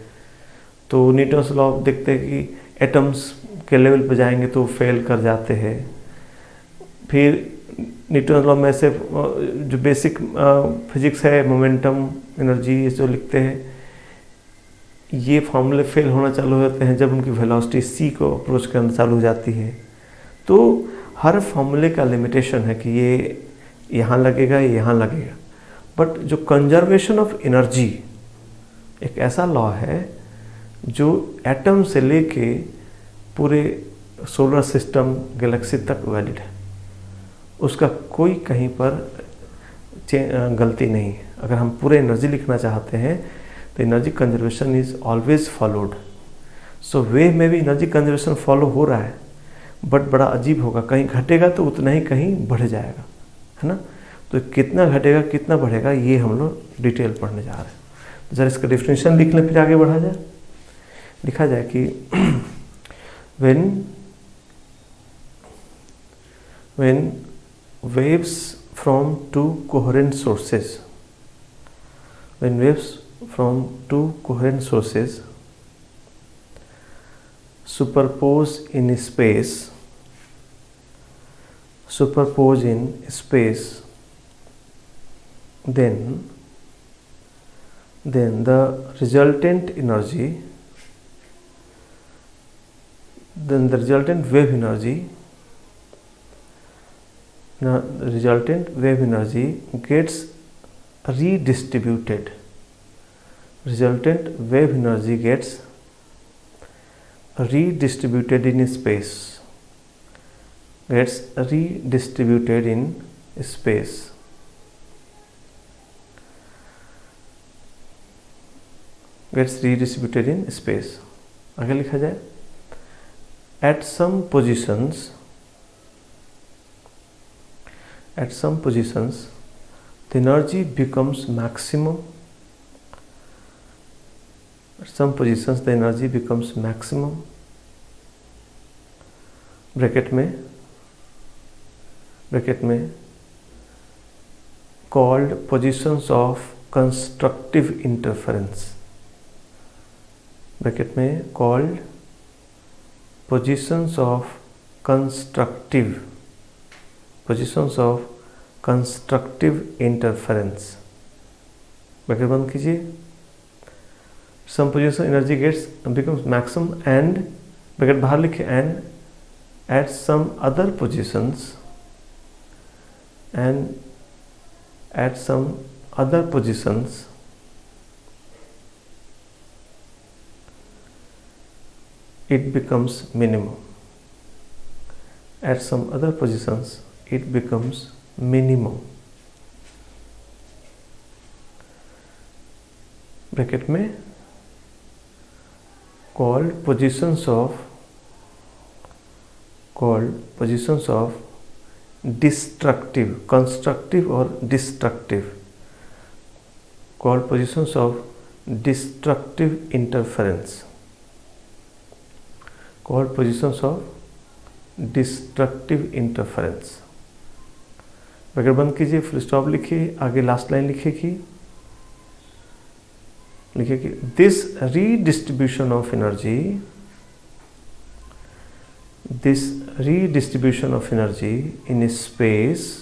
तो न्यूटन्स लॉ देखते हैं कि एटम्स के लेवल पर जाएंगे तो फेल कर जाते हैं। फिर न्यूटन लॉ में से जो बेसिक फिजिक्स है, मोमेंटम, एनर्जी, ये जो लिखते हैं, ये फॉर्मूले फेल होना चालू होते हैं जब उनकी वेलोसिटी c को अप्रोच करना चालू हो जाती है। तो हर फॉर्मूले का लिमिटेशन है कि ये यहाँ लगेगा, ये यहाँ लगेगा। बट जो कंजर्वेशन ऑफ एनर्जी एक ऐसा लॉ है जो एटम से लेके पूरे सोलर सिस्टम, गैलेक्सी तक वैलिड है, उसका कोई कहीं पर गलती नहीं है। अगर हम पूरे एनर्जी लिखना चाहते हैं तो energy conservation is always followed. So wave में भी एनर्जी कंजर्वेशन फॉलो हो रहा है, बट बड़ा अजीब होगा, कहीं घटेगा तो उतना ही कहीं बढ़ जाएगा, है ना। तो कितना घटेगा कितना बढ़ेगा ये हम लोग डिटेल पढ़ने जा रहे हैं। तो जरा इसका डिफरेंशियल लिख लें, फिर आगे बढ़ा जाए। लिखा जाए कि when waves from two coherent sources, when waves from two coherent sources superpose in space, then the resultant energy, then the resultant wave energy, the resultant wave energy gets redistributed. Resultant wave energy gets redistributed in space. Gets redistributed in space. Gets redistributed in space. आगे लिखा जाए, at some positions, the energy becomes maximum. At some positions the energy becomes maximum, bracket में called positions of constructive interference, bracket में called positions of constructive interference, bracket बंद कीजिए। Some position energy gets becomes maximum and bracket बाहर लिखे and at some other positions it becomes minimum. At some other positions it becomes minimum. Bracket में called positions of destructive, constructive और destructive, called positions of destructive interference, called positions of destructive interference. Bracket बंद कीजिए, फुल स्टॉप लिखिए, आगे लास्ट लाइन लिखिए कि this redistribution of energy in space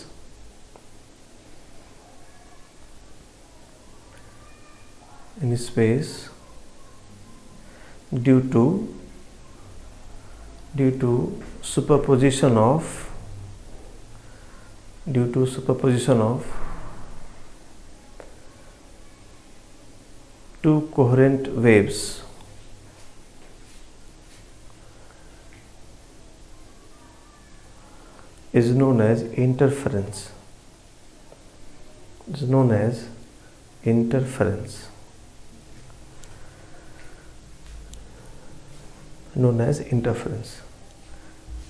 due to superposition of two coherent waves is known as interference.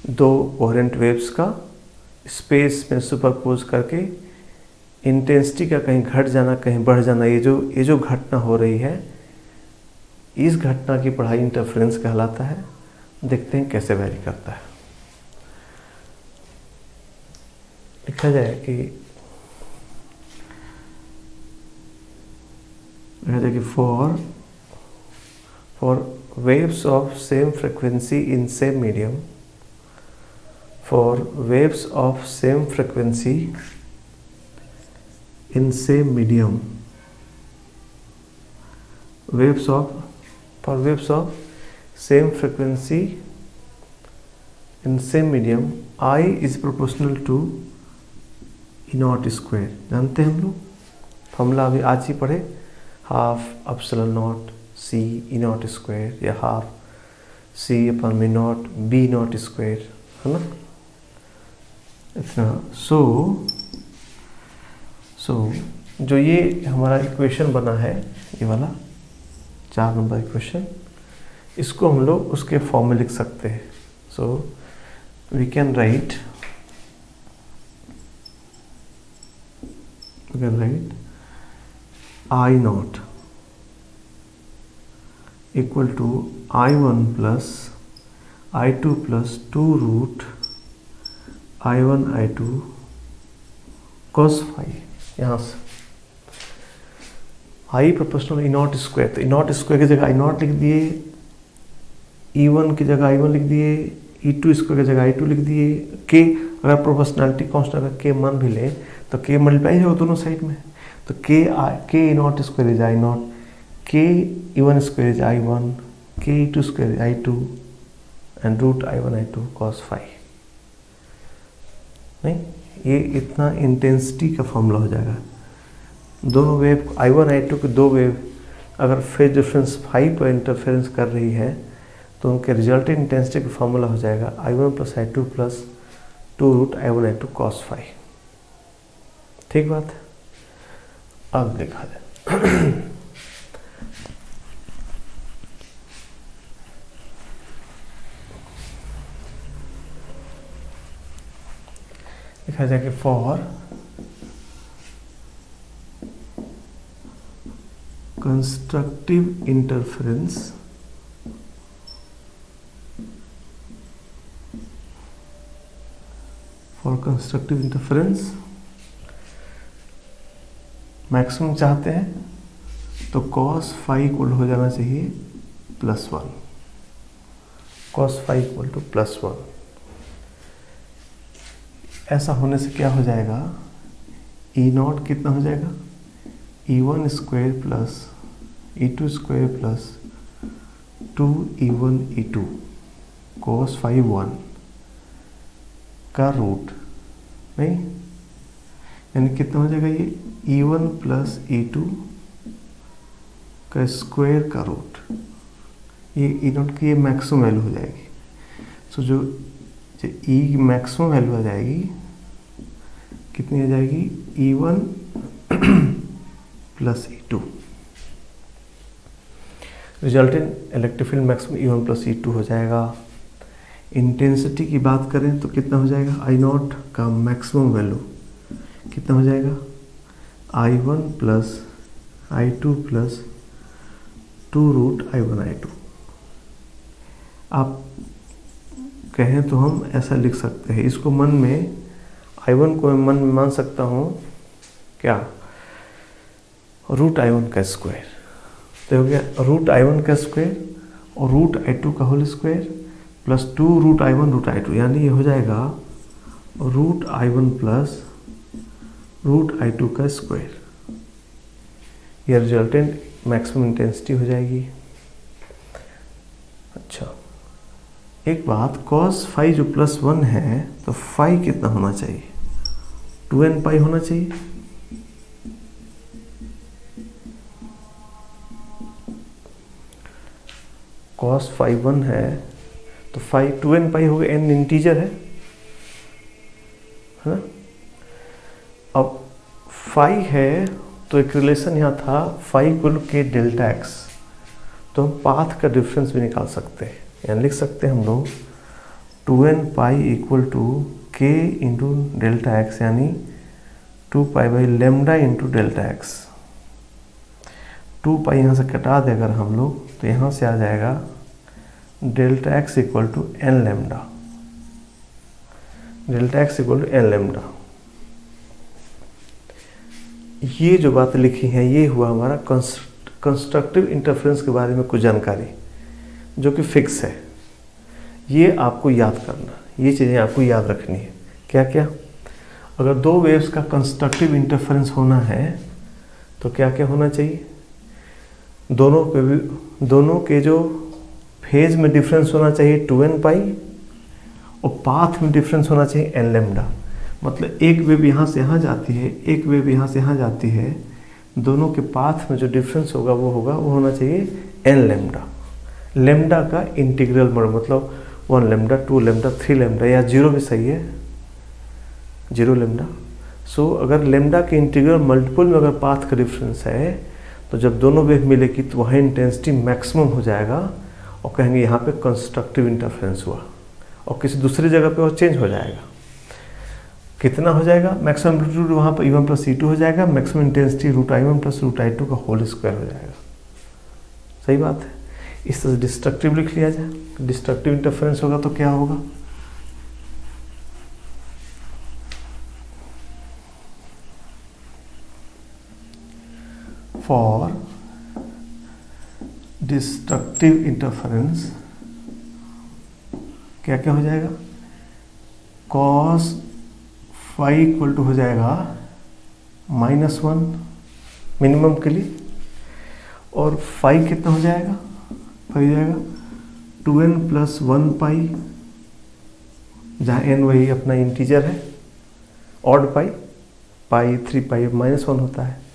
दो कोहेरेंट वेव्स का स्पेस में सुपरपोज करके इंटेंसिटी का कहीं घट जाना कहीं बढ़ जाना, ये जो घटना हो रही है, इस घटना की पढ़ाई इंटरफेरेंस कहलाता है। देखते हैं कैसे वैरी करता है। लिखा जाए कि for waves of same frequency in same medium, waves of same frequency in same medium, I is proportional to E naught square। जानते हैं हम लोग फॉर्मूला, अभी आज ही पढ़े, half epsilon naught c E naught square या हाफ सी अपन mu naught B naught square, है ना, इतना। सो जो ये हमारा इक्वेशन बना है, ये वाला 4 नंबर इक्वेशन, इसको हम लोग उसके फॉर्म में लिख सकते हैं। So we can write I naught equal to I1 plus I2 plus 2 root I1 I2 cos phi। यहाँ से I proportional E naught square, तो E नॉट स्क्वायर की जगह I नॉट लिख दिए, E1 की जगह I1 लिख दिए, E2 स्क्वायर की जगह I2 लिख दिए। K अगर प्रोपोर्शनलिटी कांस्टेंट अगर K मान भी ले तो K मल्टीप्लाई हो दोनों साइड में, तो K E naught square is I naught, K E1 square is I1, K E2 square is I2 and root I1 I2 cos phi। नहीं, ये इतना इंटेंसिटी का फॉर्मूला हो जाएगा। दोनों वेव I1 I2 के दो वेव अगर फेज डिफरेंस फाई पर इंटरफेरेंस कर रही है तो उनके रिजल्टेंट इंटेंसिटी का फॉर्मूला हो जाएगा I1 plus I2 plus 2 root I1 I2 cos phi। ठीक बात है। अब देखा जाए कि फॉर कंस्ट्रक्टिव इंटरफेरेंस मैक्सिमम चाहते हैं तो cos phi इक्वल हो जाना चाहिए +1, cos phi इक्वल टू +1। ऐसा होने से क्या हो जाएगा, E नॉट कितना हो जाएगा, E1 square plus E2 square plus 2E1 E2 cos phi 1 का रूट, नहीं, यानी कितना हो जाएगा, ये E1 प्लस E2 का स्क्वायर का रूट, ये ई नॉट की ये मैक्सिमम वैल्यू हो जाएगी। सो जो ई मैक्सिमम वैल्यू आ जाएगी कितनी आ जाएगी, E1 plus E2। Resultant electric field maximum E1 plus E2 हो जाएगा। इंटेंसिटी की बात करें तो कितना हो जाएगा, आई नॉट का मैक्सिमम वैल्यू कितना हो जाएगा, I1 plus I2 plus 2√I1I2। आप कहें तो हम ऐसा लिख सकते हैं, इसको मन में I1 को मैं मन में मान सकता हूँ क्या, √I1 का स्क्वायर। तो हो गया √I1 का स्क्वायर और √I2 का होल स्क्वायर प्लस 2√I1 यानी ये हो जाएगा √I1 प्लस √I2 का स्क्वायर। यह रिजल्टेंट मैक्सिमम इंटेंसिटी हो जाएगी। अच्छा, एक बात, cos फाई जो +1 है तो फाई कितना होना चाहिए, 2n पाई होना चाहिए। cos फाई 1 है तो फाई 2n पाई हो गया, n इंटीजर है ना। अब फाई है तो एक रिलेशन यहाँ था फाई इक्वल के डेल्टा एक्स, तो हम पाथ का डिफरेंस भी निकाल सकते हैं। यानी लिख सकते हैं हम लोग 2n पाई इक्वल टू के इंटू डेल्टा एक्स, यानी 2 pi by lambda into delta x. 2 पाई यहाँ से कटा दे अगर हम लोग तो यहाँ से आ जाएगा delta x equal to n lambda, delta x equal to n lambda. ये जो बात लिखी है ये हुआ हमारा कंस्ट्रक्टिव इंटरफेरेंस के बारे में कुछ जानकारी जो कि फिक्स है। ये आपको याद करना, ये चीज़ें आपको याद रखनी है। क्या क्या, अगर दो वेव्स का कंस्ट्रक्टिव इंटरफेरेंस होना है तो क्या क्या होना चाहिए, दोनों के जो फेज में डिफरेंस होना चाहिए 2n पाई और पाथ में डिफरेंस होना चाहिए n लेमडा। मतलब एक वेव यहाँ से यहाँ जाती है, एक वेव यहाँ से यहाँ जाती है, दोनों के पाथ में जो डिफरेंस होगा वो होना चाहिए n लेमडा। लेमडा का इंटीग्रल मोड, मतलब 1 लेमडा, 2 लेमडा, 3 लेमडा या 0 भी सही है, 0 लेमडा। सो अगर लेमडा के इंटीग्रल मल्टीपल में अगर पाथ का डिफरेंस है तो जब दोनों वेव मिलेगी तो वहाँ इंटेंसिटी मैक्सिमम हो जाएगा और कहेंगे यहाँ पे कंस्ट्रक्टिव इंटरफेरेंस हुआ, और किसी दूसरी जगह पे वो चेंज हो जाएगा। कितना हो जाएगा, मैक्सिमम एम्पलीट्यूड वहाँ पर E1 प्लस E2 हो जाएगा, maximum intensity √I1 plus √I2 का होल स्क्वायर हो जाएगा। सही बात है। इस तरह से डिस्ट्रक्टिव लिख लिया जाए। डिस्ट्रक्टिव इंटरफेरेंस होगा तो क्या होगा, फॉर डिस्ट्रक्टिव इंटरफेरेंस क्या क्या हो जाएगा, cos फाई इक्वल टू हो जाएगा -1 मिनिमम के लिए, और फाई कितना हो जाएगा, फाई हो जाएगा 2n प्लस 1 पाई, जहाँ n वही अपना इंटीजर है, ऑड पाई, पाई 3 पाई -1 होता है।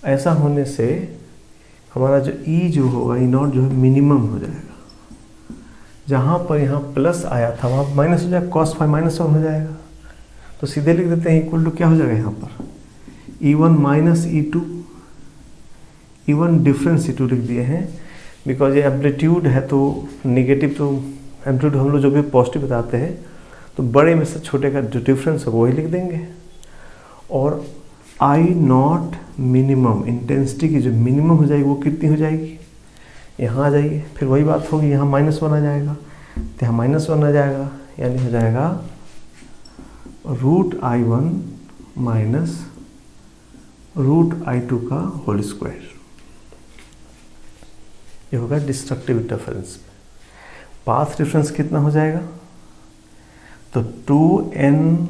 ऐसा होने से हमारा जो E जो होगा, E नॉट जो है मिनिमम हो जाएगा। जहाँ पर यहाँ प्लस आया था वहाँ माइनस हो जाएगा, cos फाई -1 हो जाएगा। तो सीधे लिख देते हैं इक्वल टू क्या हो जाएगा यहाँ पर, E1 minus E2, E1 difference E2 लिख दिए हैं बिकॉज ये एम्पलीट्यूड है तो निगेटिव, तो एम्पलीट्यूड हम लोग जो भी पॉजिटिव बताते हैं तो बड़े में से छोटे का जो डिफरेंस है वही लिख देंगे। और I नॉट मिनिमम, इंटेंसिटी की जो मिनिमम हो जाएगी वो कितनी हो जाएगी, यहाँ आ जाइए, फिर वही बात होगी, यहाँ -1 आ जाएगा तो यहाँ -1 आ जाएगा, यानी हो जाएगा √I1 माइनस √I2 का होल स्क्वायर। ये होगा डिस्ट्रक्टिव इंटरफेरेंस। पाथ डिफरेंस कितना हो जाएगा, तो 2n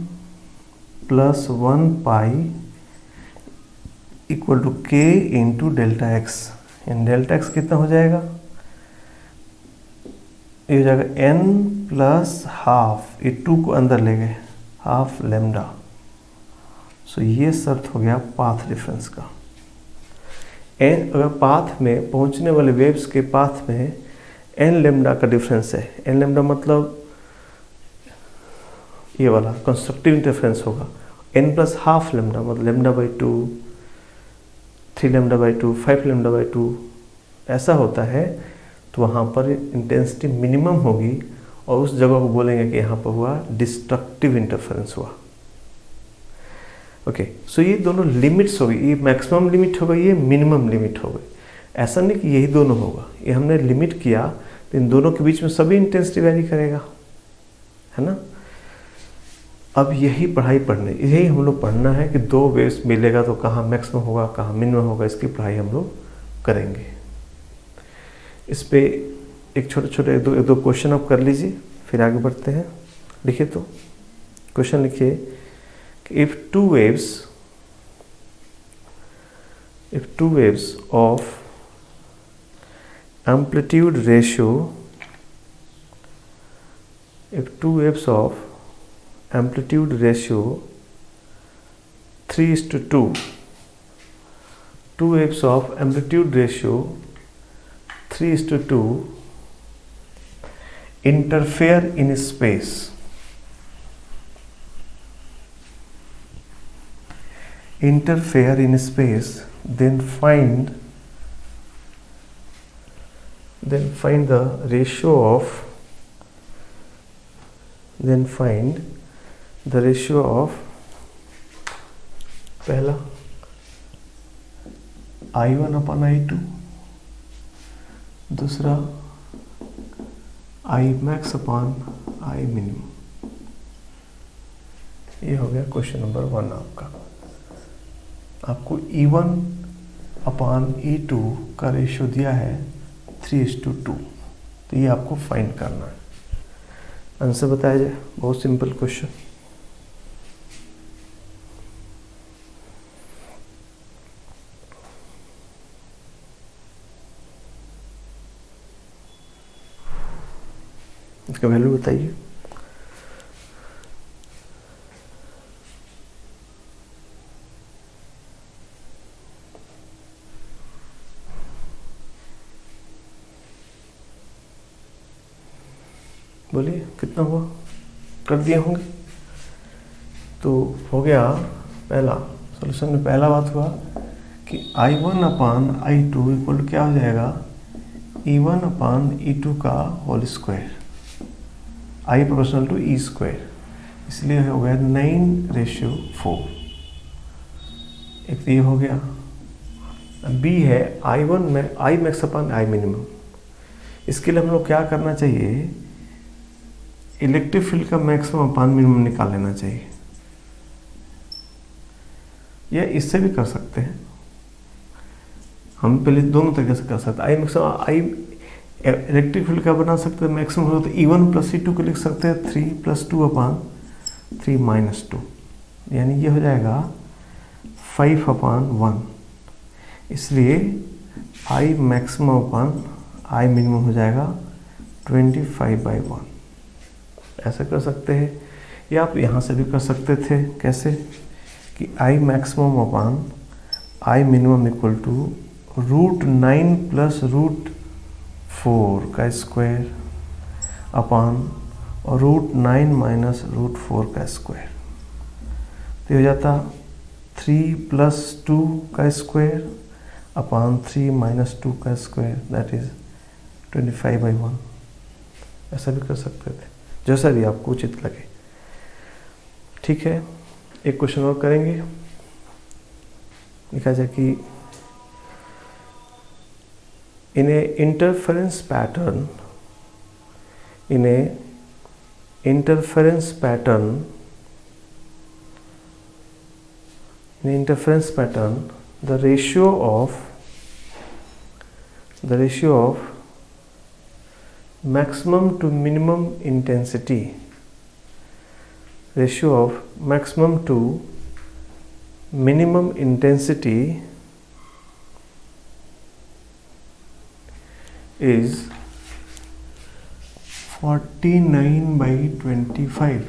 plus 1 pi equal to k into delta x, and delta x कितना हो जाएगा, ये हो जाएगा n प्लस हाफ, ये 2 को अंदर ले गए, हाफ लेमडा। सो ये शर्त हो गया पाथ डिफरेंस का। अगर पाथ में पहुंचने वाले वेव्स के पाथ में एन लेमडा का डिफरेंस है। एन लेमडा मतलब ये वाला कंस्ट्रक्टिव इंटरफेरेंस होगा। एन प्लस हाफ लेमडा मतलब lambda by 2, 3 lambda by 2, 5 lambda by 2 ऐसा होता है। तो वहाँ पर इंटेंसिटी मिनिमम होगी और उस जगह को बोलेंगे कि यहाँ पर हुआ डिस्ट्रक्टिव इंटरफेरेंस हुआ। ओके, सो ये दोनों लिमिट्स हो गई, ये मैक्सिमम लिमिट हो गई, ये मिनिमम लिमिट हो गई। ऐसा नहीं कि यही दोनों होगा, ये हमने लिमिट किया तो इन दोनों के बीच में सभी इंटेंसिटी वैरी करेगा, है ना। अब यही पढ़ाई पढ़ने, यही हम लोग पढ़ना है कि दो वेव्स मिलेगा तो कहाँ मैक्सिमम होगा कहाँ मिनिमम होगा, इसकी पढ़ाई हम लोग करेंगे। इस पे एक छोटे छोटे एक दो क्वेश्चन आप कर लीजिए, फिर आगे बढ़ते हैं। लिखिए, तो क्वेश्चन लिखिए कि if two waves of amplitude ratio, if two waves of amplitude ratio 3:2, two waves of amplitude ratio 3:2 interfere in space, then find the ratio of पहला I1 अपन I2, दूसरा I max upon I minimum। ये हो गया क्वेश्चन नंबर 1 आपका। आपको E1 अपान E2 का रेशियो दिया है 3:2, तो ये आपको फाइंड करना है। आंसर बताया जाए, बहुत सिंपल क्वेश्चन। इसका वैल्यू बताइए। बोलिए कितना हुआ, कर दिए होंगे। तो हो गया पहला सॉल्यूशन में पहला बात हुआ कि I1 अपान I2 इक्वल क्या हो जाएगा, E1 अपान E2 का whole square, I proportional to E square, इसलिए हो गया 9:4। एक तो ये हो गया। B है I1 में I max upon I minimum. इसके लिए हम लोग क्या करना चाहिए, इलेक्ट्रिक फील्ड का मैक्सिमम अपान मिनिमम निकाल लेना चाहिए, या इससे भी कर सकते हैं हम। पहले दोनों तरीके से कर सकते हैं। I maximum I electric field का बना सकते हैं मैक्सिमम हो तो E1 प्लस E2 को लिख सकते हैं 3 + 2 अपान 3 - 2, यानी ये हो जाएगा 5 अपान 1। इसलिए आई मैक्सिमम अपान आई मिनिमम हो जाएगा 25/1। ऐसा कर सकते हैं, या आप यहाँ से भी कर सकते थे। कैसे कि I maximum upon I minimum equal to √9 + √4 का स्क्वायर अपान और √9 - √4 का स्क्वायर। तो हो जाता 3 + 2 का स्क्वायर अपान 3 - 2 का स्क्वायर, दैट इज 25/1। ऐसा भी कर सकते थे, जैसा भी आपको उचित लगे। ठीक है, एक क्वेश्चन और करेंगे। लिखा जाए कि in a interference pattern the ratio of maximum to minimum intensity is 49/25.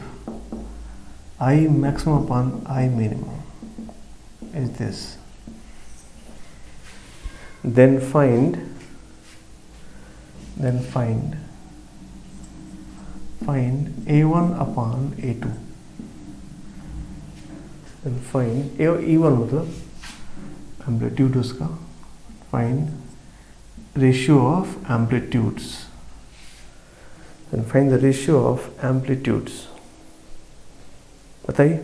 I maximum upon I minimum is this. Then find then find A1 upon A2, then find E1 मतलब एम्पलीट्यूड उसका, find ratio of amplitudes, then find the ratio of amplitudes. बताइए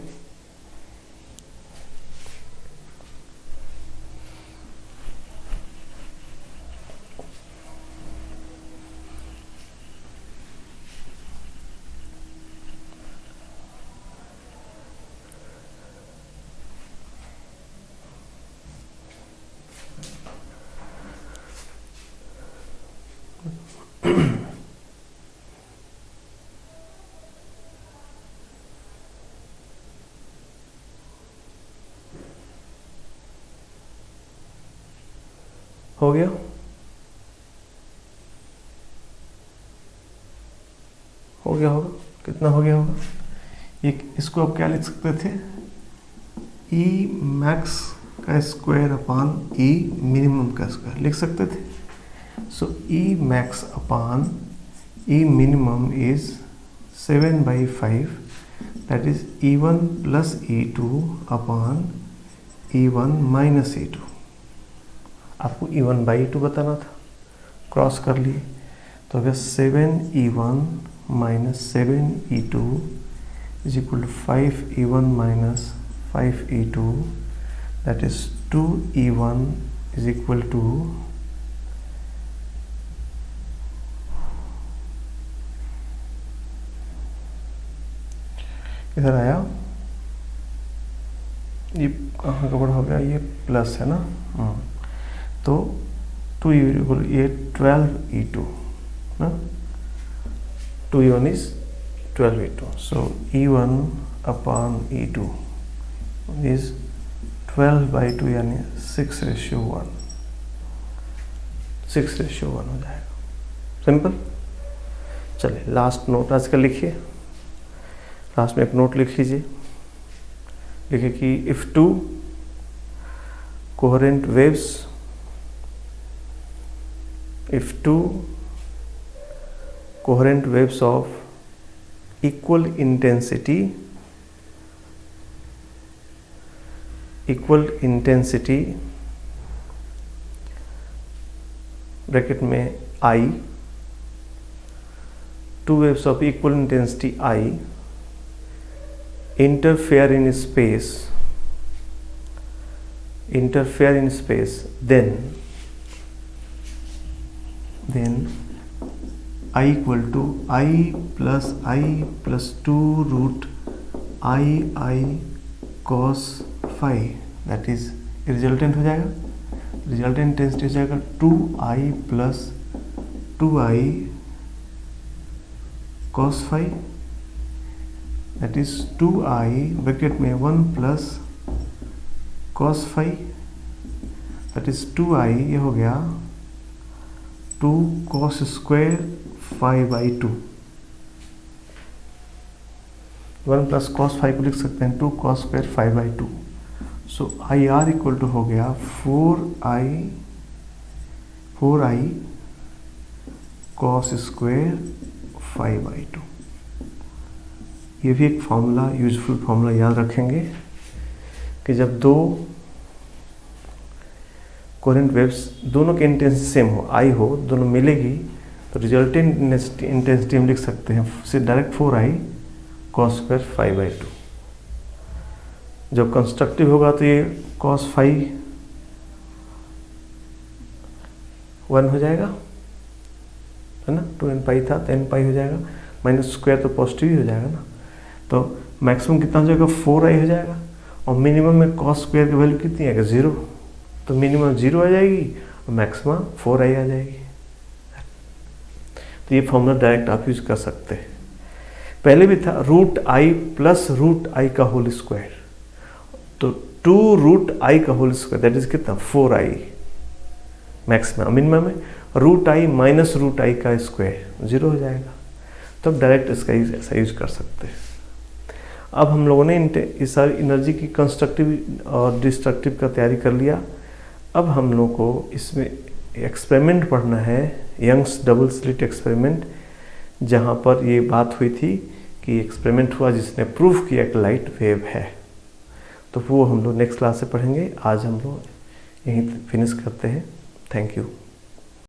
हो गया? हो गया होगा? कितना हो गया होगा? ये इसको आप क्या लिख सकते थे? E मैक्स का स्क्वायर अपान E मिनिमम का स्क्वायर लिख सकते थे। सो E max upon E minimum is 7/5, that is E1 plus E2 upon E1 minus E2। आपको E1/E2 बताना था, क्रॉस कर लिए तो अगर 7E1 minus 7E2 is equal to 5E1 minus 5E2, that is 2E1 is equal to इधर आया, ये कहाँ गड़बड़ हो गया, ये प्लस है ना, तो 2 ये 12E2 ना, 2E1 is 12E2, so E1 upon E2 is 12/2 यानी 6:1, 6:1 हो जाएगा। सिंपल। चलिए लास्ट नोट आज का लिखिए, लास्ट में एक नोट लिख लीजिए, लिखिए कि if two coherent waves, if two coherent waves of equal intensity bracket में I, two waves of equal intensity I interfere in space, then I equal to I plus 2 root I cos phi, that is resultant हो जाएगा, रिजल्टेंट इंटेंसिटी हो जाएगा 2I plus 2I cos phi, that is 2I bracket में 1 plus cos phi, that is 2I, ये हो गया 2 cos square phi by 2, 1 plus cos phi को लिख सकते हैं 2 cos square phi by 2, so IR equal to हो गया 4I cos square phi by 2। ये भी एक फॉर्मूला, यूजफुल फॉर्मूला याद रखेंगे कि जब दो कोहेरेंट वेव्स दोनों के इंटेंसिटी सेम हो, I हो, दोनों मिलेगी तो रिजल्टेंट इंटेंसिटी हम लिख सकते हैं से direct 4I cos square phi by 2। जब कंस्ट्रक्टिव होगा तो ये cos phi 1 हो जाएगा, है ना, 2n पाई था तो n पाई हो जाएगा, माइनस स्क्वायर तो पॉजिटिव ही हो जाएगा ना, तो मैक्सिमम कितना हो जाएगा 4I हो जाएगा, और मिनिमम में cos स्क्वायर की वैल्यू कितनी आएगा 0, तो मिनिमम 0 आ जाएगी और मैक्सिमम 4I आ जाएगी। तो ये फॉर्मूला डायरेक्ट आप यूज कर सकते हैं। पहले भी था √I प्लस √I का होल स्क्वायर, तो 2√I का होल स्क्वायर दैट इज कितना 4I मैक्सिमम, मिनिमम में √I माइनस √I का स्क्वायर 0 हो जाएगा, तो अब डायरेक्ट इसका ऐसा यूज कर सकते हैं। अब हम लोगों ने इस सारी एनर्जी की कंस्ट्रक्टिव और डिस्ट्रक्टिव का तैयारी कर लिया। अब हम लोग को इसमें एक्सपेरिमेंट पढ़ना है यंग्स डबल स्लिट एक्सपेरिमेंट, जहाँ पर ये बात हुई थी कि एक्सपेरिमेंट हुआ जिसने प्रूव किया कि लाइट वेव है। तो वो हम लोग नेक्स्ट क्लास से पढ़ेंगे। आज हम लोग यहीं फिनिश करते हैं। Thank you.